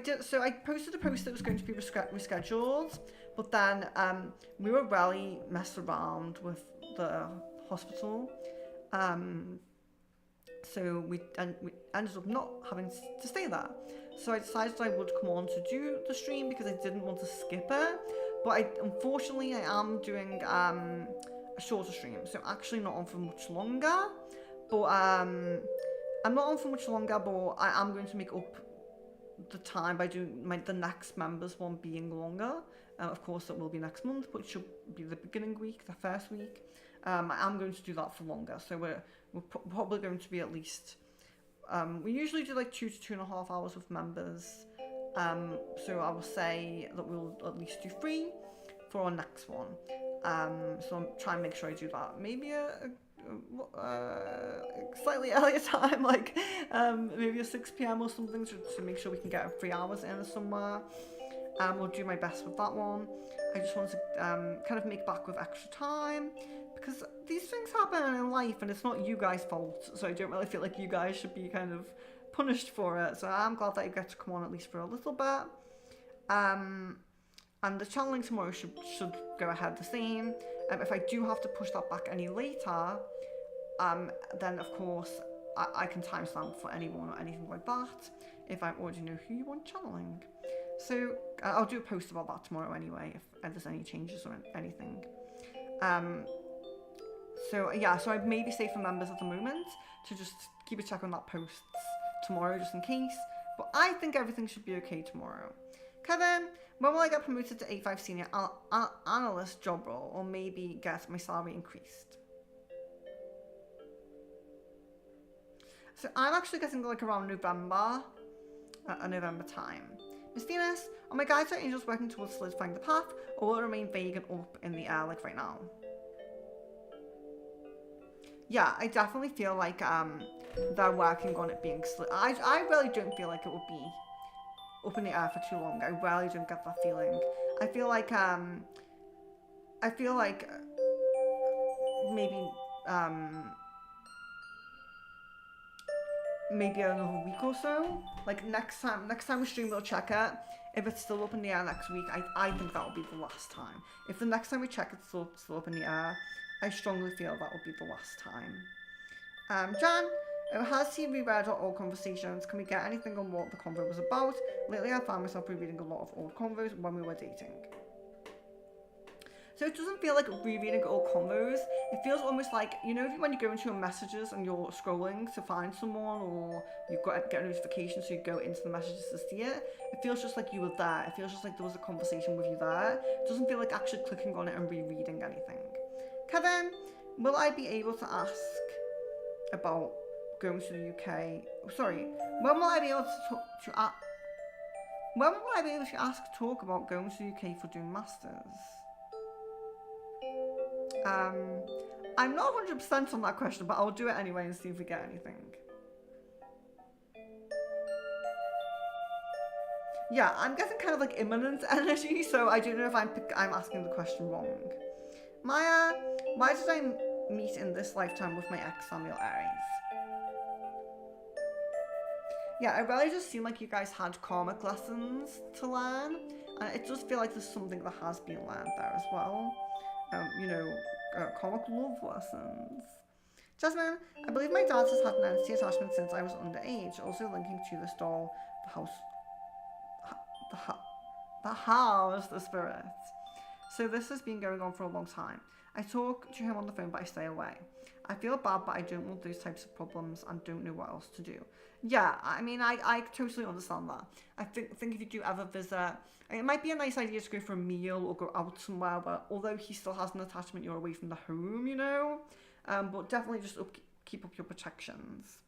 posted a post that was going to be rescheduled, But then we were really messed around with the hospital. So we ended up not having to stay there. So I decided I would come on to do the stream because I didn't want to skip it. But unfortunately, I am doing a shorter stream. So actually not on for much longer. But I'm not on for much longer, but I am going to make up the time by doing the next members one being longer. Of course, it will be next month, but it should be the beginning week, the first week. I am going to do that for longer. So we're probably going to be at least, we usually do like 2 to 2.5 hours with members. So I will say that we'll at least do 3 for our next one. So I'm trying to make sure I do that. Maybe a slightly earlier time, like maybe a 6 p.m. or something, to make sure we can get 3 hours in somewhere. We'll do my best with that one. I just want to kind of make back with extra time, because these things happen in life and it's not you guys' fault, so I don't really feel like you guys should be kind of punished for it. So I'm glad that I get to come on at least for a little bit. And the channeling tomorrow should go ahead the same. If I do have to push that back any later, then of course I can timestamp for anyone or anything like that if I already know who you want channeling. So I'll do a post about that tomorrow anyway, if there's any changes or anything. So yeah, so I'd maybe say for members at the moment to just keep a check on that posts tomorrow just in case. But I think everything should be okay tomorrow. Kevin, when will I get promoted to A5 senior analyst job role, or maybe get my salary increased? So I'm actually getting like around November time. Miss Venus, are my guides or angels working towards solidifying the path, or will it remain vague and up in the air like right now? Yeah, I definitely feel like they're working on it being I really don't feel like it would be up in the air for too long. I really don't get that feeling. I feel like maybe another week or so. Like next time we stream, we'll check it. If it's still up in the air next week, I think that will be the last time. If the next time we check it's still up in the air, I strongly feel that will be the last time. Jan, has he reread our old conversations? Can we get anything on what the convo was about? Lately I found myself rereading a lot of old convos when we were dating. So it doesn't feel like rereading old convos. It feels almost like, you know, when you go into your messages and you're scrolling to find someone, or you get a notification so you go into the messages to see it. It feels just like you were there. It feels just like there was a conversation with you there. It doesn't feel like actually clicking on it and rereading anything. Kevin, will I be able to ask about going to the UK? Sorry, when will I be able to talk about going to the UK for doing masters? I'm not 100% on that question, but I'll do it anyway and see if we get anything. Yeah, I'm getting kind of like imminent energy, so I don't know if I'm asking the question wrong. Maya, why did I meet in this lifetime with my ex Samuel Aries? Yeah, it really just seemed like you guys had karmic lessons to learn, and it does feel like there's something that has been learned there as well. You know, karmic love lessons. Jasmine, I believe my dad has had an entity attachment since I was underage, also linking to this doll, the house, the spirit. So this has been going on for a long time. I talk to him on the phone, but I stay away. I feel bad, but I don't want those types of problems and don't know what else to do. Yeah, I mean, I totally understand that. I think if you do ever visit, it might be a nice idea to go for a meal or go out somewhere, but although he still has an attachment, you're away from the home, you know? But definitely just keep up your protections.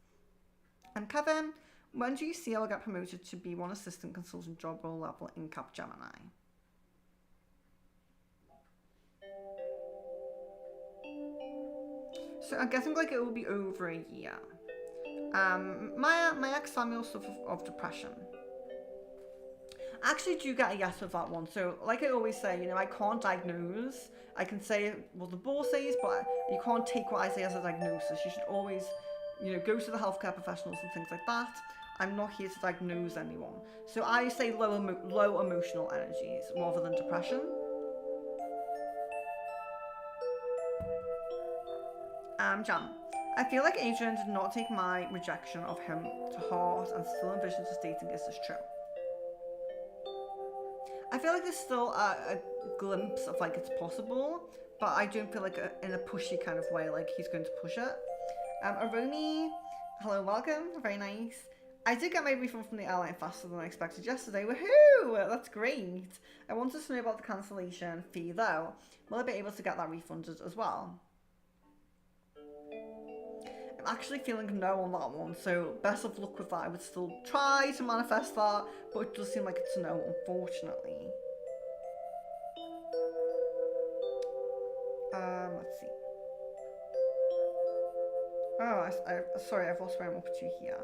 And Kevin, when do you see I'll get promoted to B1 assistant consultant job role level in Capgemini? So I'm guessing like it will be over a year. My ex Samuel suffered of depression. I actually do get a yes with that one. So like I always say, you know, I can't diagnose. I can say what the board says, but you can't take what I say as a diagnosis. You should always, you know, go to the healthcare professionals and things like that. I'm not here to diagnose anyone. So I say low emotional energies rather than depression. Jam. I feel like Adrian did not take my rejection of him to heart and still envisions us dating. Is this true? I feel like there's still a glimpse of like it's possible, but I don't feel like in a pushy kind of way, like he's going to push it. Aroni, hello, welcome, very nice. I did get my refund from the airline faster than I expected yesterday. Woohoo! That's great. I wanted to know about the cancellation fee though. Will I be able to get that refunded as well? I'm actually feeling no on that one, so best of luck with that. I would still try to manifest that, but it does seem like it's a no, unfortunately. Let's see. Oh, sorry, I've lost where I'm up to here.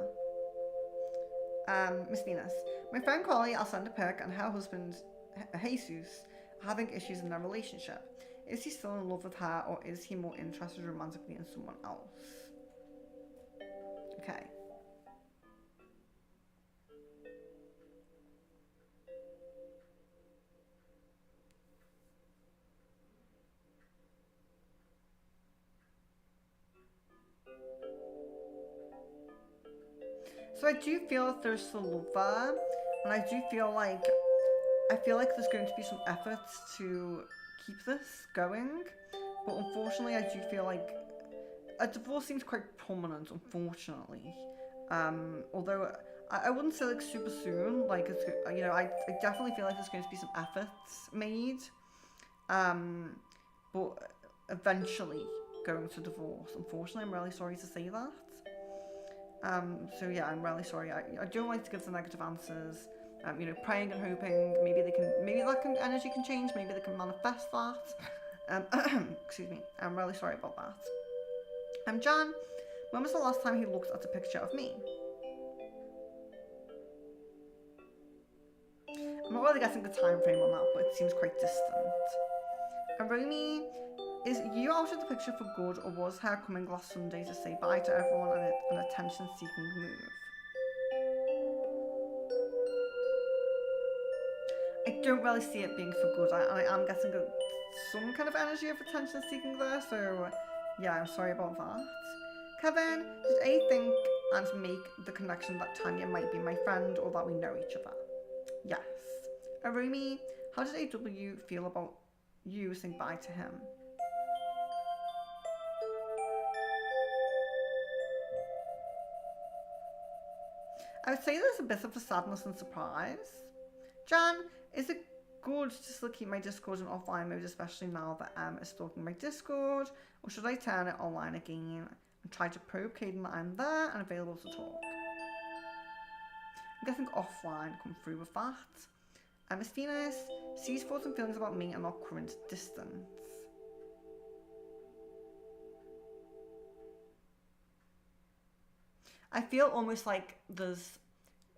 Miss Venus. My friend Carly, I'll send a pic, and her husband, Jesus, are having issues in their relationship. Is he still in love with her, or is he more interested romantically in someone else? Okay. So I do feel that there's still love there, and I do feel like there's going to be some efforts to keep this going, but unfortunately I do feel like a divorce seems quite prominent, unfortunately. Although I wouldn't say like super soon, like it's, you know, I definitely feel like there's going to be some efforts made, but eventually going to divorce. Unfortunately, I'm really sorry to say that. So yeah, I'm really sorry. I don't like to give the negative answers. You know, praying and hoping maybe that energy can change. Maybe they can manifest that. Excuse me. I'm really sorry about that. Jan, when was the last time he looked at a picture of me? I'm not really getting the time frame on that, but it seems quite distant. Romy, is you out of the picture for good, or was her coming last Sunday to say bye to everyone and an attention-seeking move? I don't really see it being for good. I am getting some kind of energy of attention-seeking there, so yeah, I'm sorry about that. Kevin, did A think and make the connection that Tanya might be my friend or that we know each other? Yes. Arumi, how did AW feel about you saying bye to him? I would say there's a bit of a sadness and surprise. Jan, is it good to still keep my Discord in offline mode, especially now that Em is stalking my Discord? Or should I turn it online again and try to probe Caden that I'm there and available to talk? I'm guessing offline come through with that. Miss Venus, C's thoughts and feelings about me and our current distance. I feel almost like there's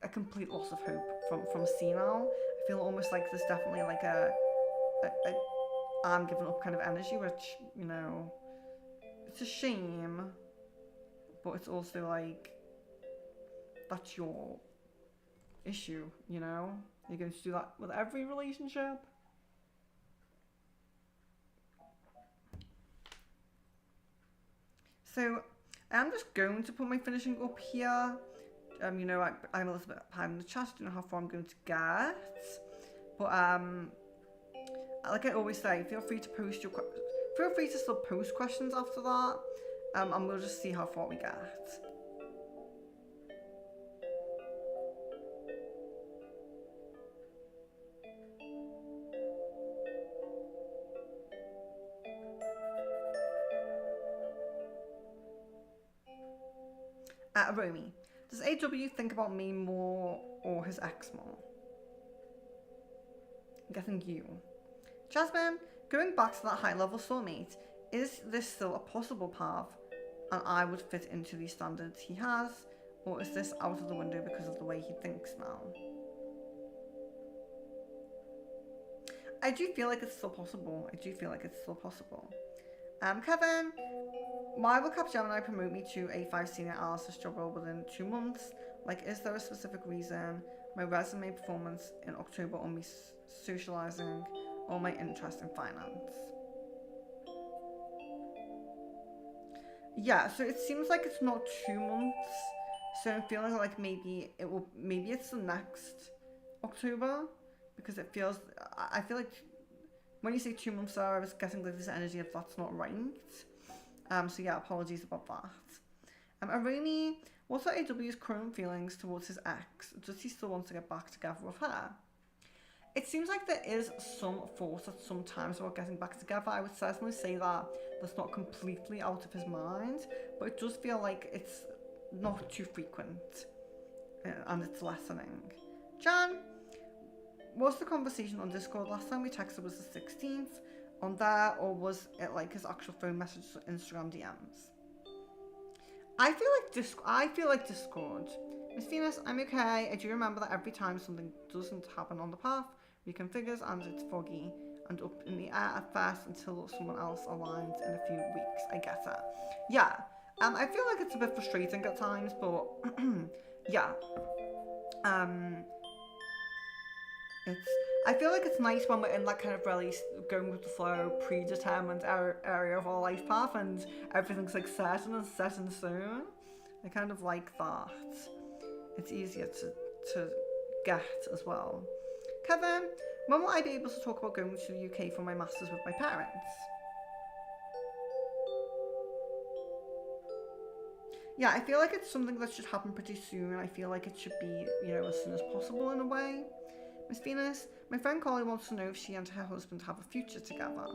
a complete loss of hope from C now. I feel almost like there's definitely like a I'm giving up kind of energy, which, you know, it's a shame, but it's also like, that's your issue, you know? You're going to do that with every relationship. So I'm just going to put my finishing up here. You know, I'm a little bit behind in the chat. I don't know how far I'm going to get, but like I always say, feel free to still post questions after that, and we'll just see how far we get. Romy, does AW think about me more or his ex more? I'm guessing you. Jasmine, going back to that high level soulmate, is this still a possible path and I would fit into these standards he has, or is this out of the window because of the way he thinks now? I do feel like it's still possible. Kevin, why will Capgemini promote me to a 5 senior analyst job role within 2 months? Like, is there a specific reason? My resume performance in October on me socializing or my interest in finance? Yeah, so it seems like it's not 2 months. So I'm feeling like maybe it's the next October because it feels. I feel like when you say 2 months there, I was getting like this energy of that's not right. So yeah, apologies about that. Arumi, what are AW's current feelings towards his ex? Does he still want to get back together with her? It seems like there is some thought at some times about getting back together. I would certainly say that that's not completely out of his mind, but it does feel like it's not too frequent and it's lessening. Jan, was the conversation on Discord last time we texted was the 16th on there, or was it like his actual phone message Instagram DMs? I feel like Discord. Miss Venus, I'm okay. I do remember that every time something doesn't happen on the path, reconfigures and it's foggy and up in the air at first until someone else aligns in a few weeks. I get it. Yeah. I feel like it's a bit frustrating at times, but yeah. It's. I feel like it's nice when we're in that kind of really going with the flow, predetermined area of our life path, and everything's like certain and set in stone. I kind of like that. It's easier to get as well. Kevin, when will I be able to talk about going to the UK for my masters with my parents? Yeah, I feel like it's something that should happen pretty soon. I feel like it should be, as soon as possible in a way. Miss Venus, my friend Carly wants to know if she and her husband have a future together.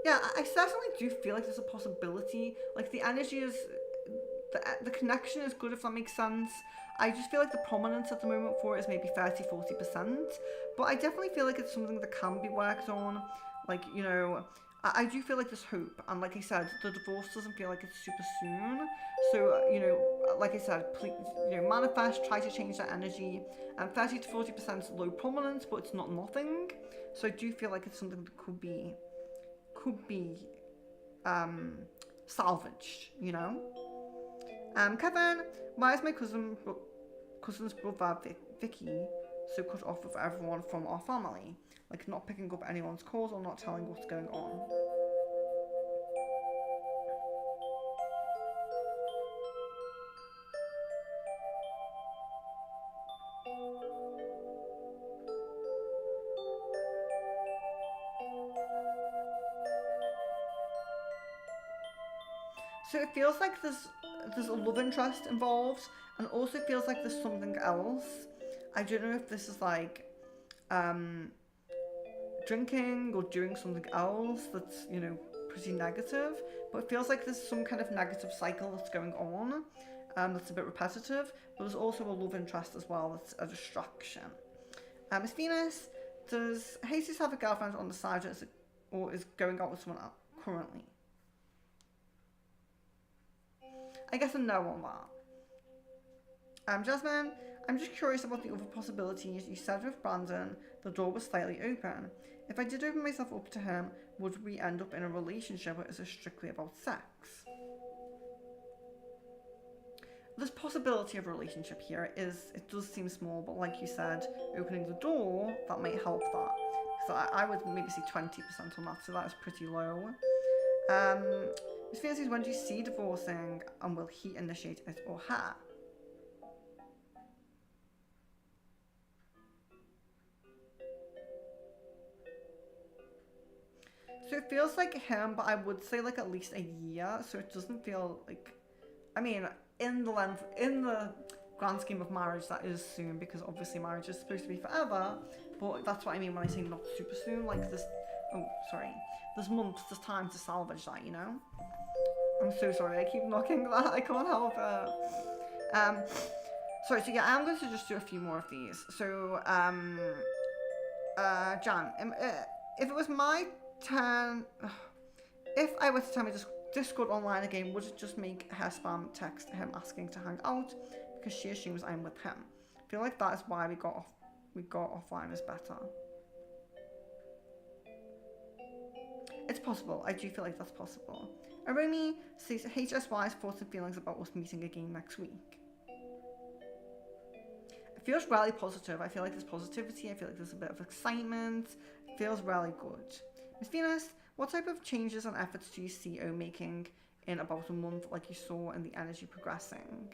Yeah, I certainly do feel like there's a possibility. Like the energy is, the connection is good if that makes sense. I just feel like the prominence at the moment for it is maybe 30-40%. But I definitely feel like it's something that can be worked on. Like, I do feel like there's hope. And like I said, the divorce doesn't feel like it's super soon. So, like I said, please, manifest, try to change that energy. And 30-40% is low prominence, but it's not nothing. So I do feel like it's something that could be salvaged, Kevin, why is my cousin's brother Vicky so cut off with everyone from our family? Like not picking up anyone's calls or not telling what's going on. So it feels like there's a love interest involved, and also feels like there's something else. I don't know if this is like drinking or doing something else that's pretty negative, but it feels like there's some kind of negative cycle that's going on, that's a bit repetitive. But there's also a love interest as well that's a distraction. Miss Venus, does Jesus have a girlfriend on the side, or is going out with someone else currently? I guess a no on that. Jasmine, I'm just curious about the other possibilities. You said with Brandon, the door was slightly open. If I did open myself up to him, would we end up in a relationship, or is it strictly about sex? There's possibility of a relationship here. It does seem small, but like you said, opening the door, that might help that. So I would maybe say 20% on that, so that is pretty low. Miss Fancy, when do you see divorcing, and will he initiate it or her? So it feels like him, but I would say like at least a year, so it doesn't feel like, I mean, in the grand scheme of marriage, that is soon, because obviously marriage is supposed to be forever, but that's what I mean when I say not super soon, like this, there's months, there's time to salvage that, I'm so sorry, I keep knocking that, I can't help it. Sorry, so yeah, I'm going to just do a few more of these. So, Jan, if it was my turn, if I were to turn my Discord online again, would it just make her spam text him asking to hang out because she assumes I'm with him? I feel like that is why we got offline is better. It's possible. I do feel like that's possible. Arumi says HSY's thoughts and feelings about us meeting again next week. It feels really positive. I feel like there's positivity. I feel like there's a bit of excitement. It feels really good. Miss Venus, What type of changes and efforts do you see O making in about a month, like you saw in the energy progressing?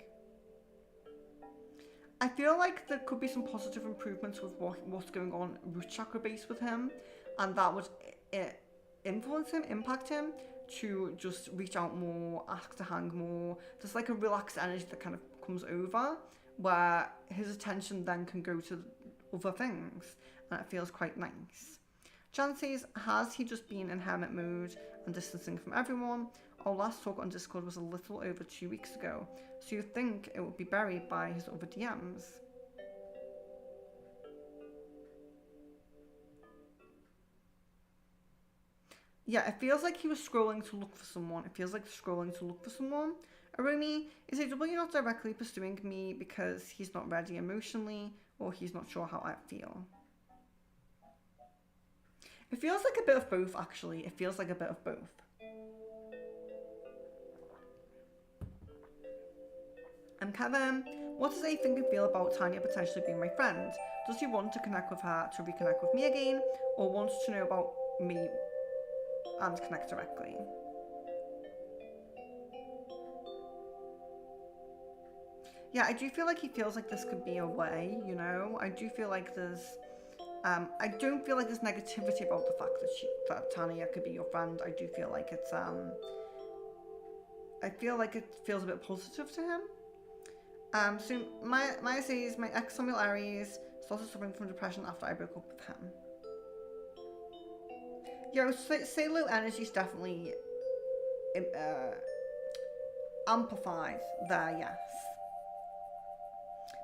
I feel like there could be some positive improvements with what's going on root chakra base with him, and that would influence him, impact him to just reach out more, ask to hang more. There's like a relaxed energy that kind of comes over where his attention then can go to other things, and it feels quite nice. Jan says, has he just been in hermit mode and distancing from everyone? Our last talk on Discord was a little over 2 weeks ago, so you'd think it would be buried by his other DMs. Yeah, it feels like he was scrolling to look for someone. It feels like scrolling to look for someone. Arumi, is AW not directly pursuing me because he's not ready emotionally, or he's not sure how I feel? It feels like a bit of both, actually. It feels like a bit of both. Kevin, what does A think and feel about Tanya potentially being my friend? Does he want to connect with her to reconnect with me again, or wants to know about me and connect directly? Yeah, I do feel like he feels like this could be a way, you know? I do feel like there's... I don't feel like there's negativity about the fact that Tanya could be your friend. I do feel like it's... I feel like it feels a bit positive to him. So Maya says, my ex Samuel Aries started suffering from depression after I broke up with him. Yeah, say low energy is definitely amplified there, yes.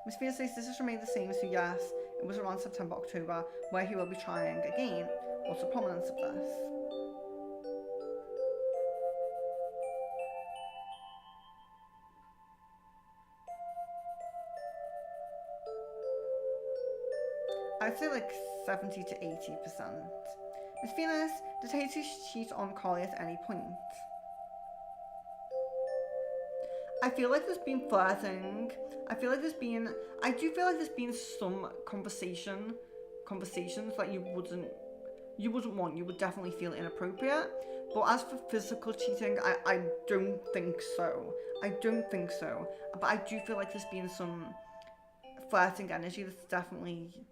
Miss Venus says, this has remained the same, so yes, it was around September, October, where he will be trying again. What's the prominence of this? I'd say like 70 to 80%. Miss Venus, did Jesus cheat on Carly at any point? I feel like there's been flirting. I do feel like there's been some conversations that you wouldn't want. You would definitely feel inappropriate. But as for physical cheating, I don't think so. But I do feel like there's been some flirting energy that's definitely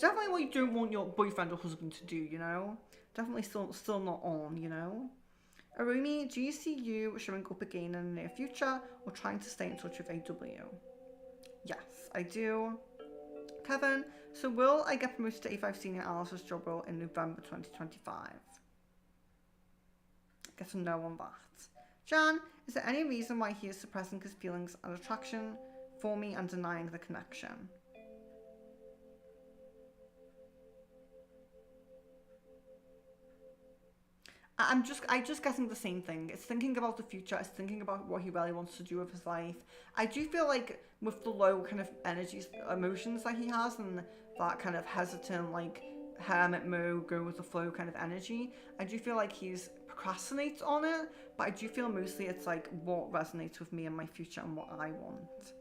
what you don't want your boyfriend or husband to do, you know? Definitely still not on, you know? Arumi, do you see you showing up again in the near future or trying to stay in touch with AW? Yes, I do. Kevin, so will I get promoted to A5 Senior Analysis job role in November 2025? Get a no on that. Jan, is there any reason why he is suppressing his feelings and attraction for me and denying the connection? I just getting the same thing. It's thinking about the future. It's thinking about what he really wants to do with his life. I do feel like with the low kind of energies, emotions that he has, and that kind of hesitant, like hermit mode, go with the flow kind of energy, I do feel like he's procrastinates on it. But I do feel mostly it's like what resonates with me and my future and what I want.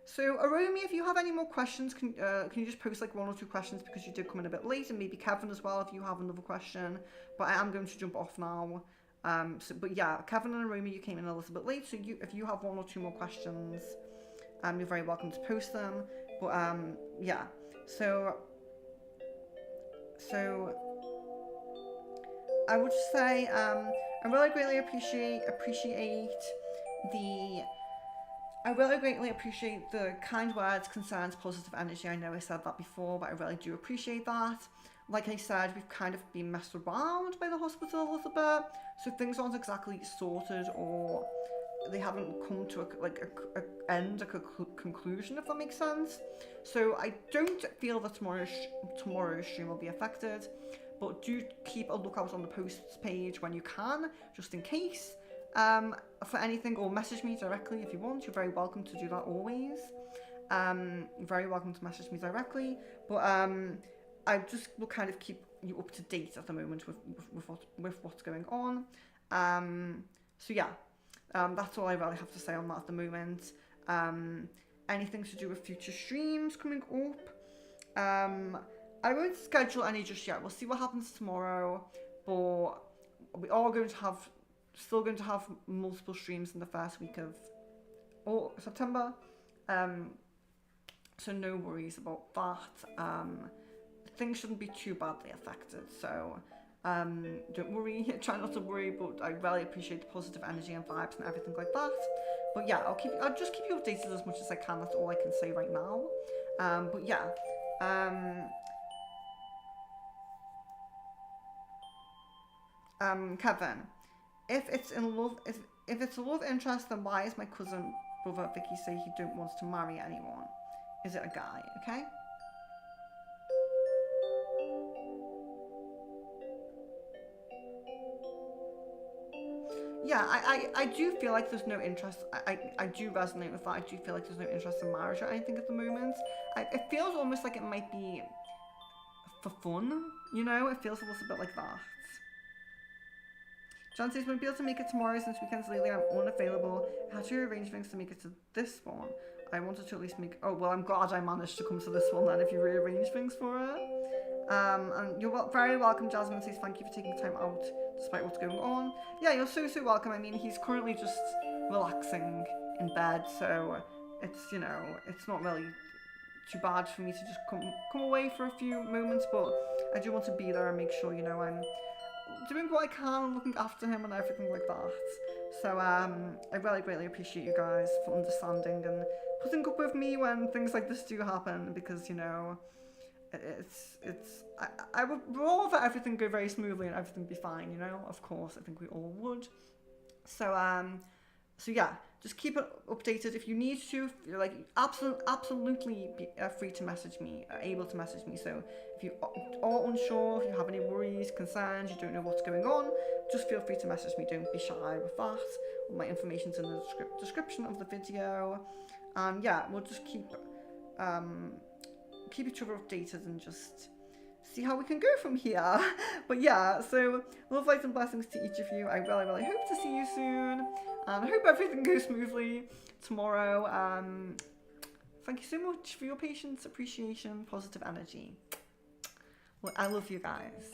So Arumi, if you have any more questions, can you just post like 1 or 2 questions because you did come in a bit late, and maybe Kevin as well if you have another question. But I am going to jump off now. But yeah, Kevin and Arumi, you came in a little bit late, so if you have 1 or 2 more questions, you're very welcome to post them. But yeah, so I would just say I really greatly appreciate the kind words, concerns, positive energy. I know I said that before, but I really do appreciate that. Like I said, we've kind of been messed around by the hospital a little bit, so things aren't exactly sorted, or they haven't come to a conclusion, if that makes sense. So I don't feel that tomorrow's stream will be affected, but do keep a lookout on the posts page when you can, just in case. For anything, or message me directly if you want. You're very welcome to do that always. You're very welcome to message me directly. But I just will kind of keep you up to date at the moment with what's going on. So yeah, that's all I really have to say on that at the moment. Anything to do with future streams coming up? I won't schedule any just yet. We'll see what happens tomorrow, but we are going to have, still going to have multiple streams in the first week of September. So no worries about that. Things shouldn't be too badly affected. So don't worry. Try not to worry. But I really appreciate the positive energy and vibes and everything like that. But yeah, I'll just keep you updated as much as I can. That's all I can say right now. But yeah. Kevin, if it's in love, if it's a love interest, then why is my cousin brother Vicky say he don't want to marry anyone? Is it a guy? Okay. Yeah, I do feel like there's no interest. I do resonate with that. I do feel like there's no interest in marriage or anything at the moment. It feels almost like it might be for fun, you know? It feels a little bit like that. John says, won't be able to make it tomorrow since weekend's lately. I'm unavailable. I had to arrange things to make it to this one. I wanted to at least make... Oh, well, I'm glad I managed to come to this one then if you rearrange things for it. And you're very welcome, Jasmine says, thank you for taking time out despite what's going on. Yeah, you're so welcome. I mean, he's currently just relaxing in bed, so it's, you know, it's not really too bad for me to just come away for a few moments, but I do want to be there and make sure, you know, I'm doing what I can, looking after him and everything like that. So I really greatly appreciate you guys for understanding and putting up with me when things like this do happen, because, you know, I would rather everything go very smoothly and everything be fine, you know. Of course, I think we all would. So yeah, just keep it updated if you need to. You're like absolutely be free to message me, able to message me. So if you are unsure, if you have any worries, concerns, you don't know what's going on, just feel free to message me. Don't be shy with that. All my information's in the description of the video. And yeah, we'll just keep each other updated and just see how we can go from here. But yeah, so love, light and blessings to each of you. I really hope to see you soon, and I hope everything goes smoothly tomorrow. Thank you so much for your patience, appreciation, positive energy. Well, I love you guys.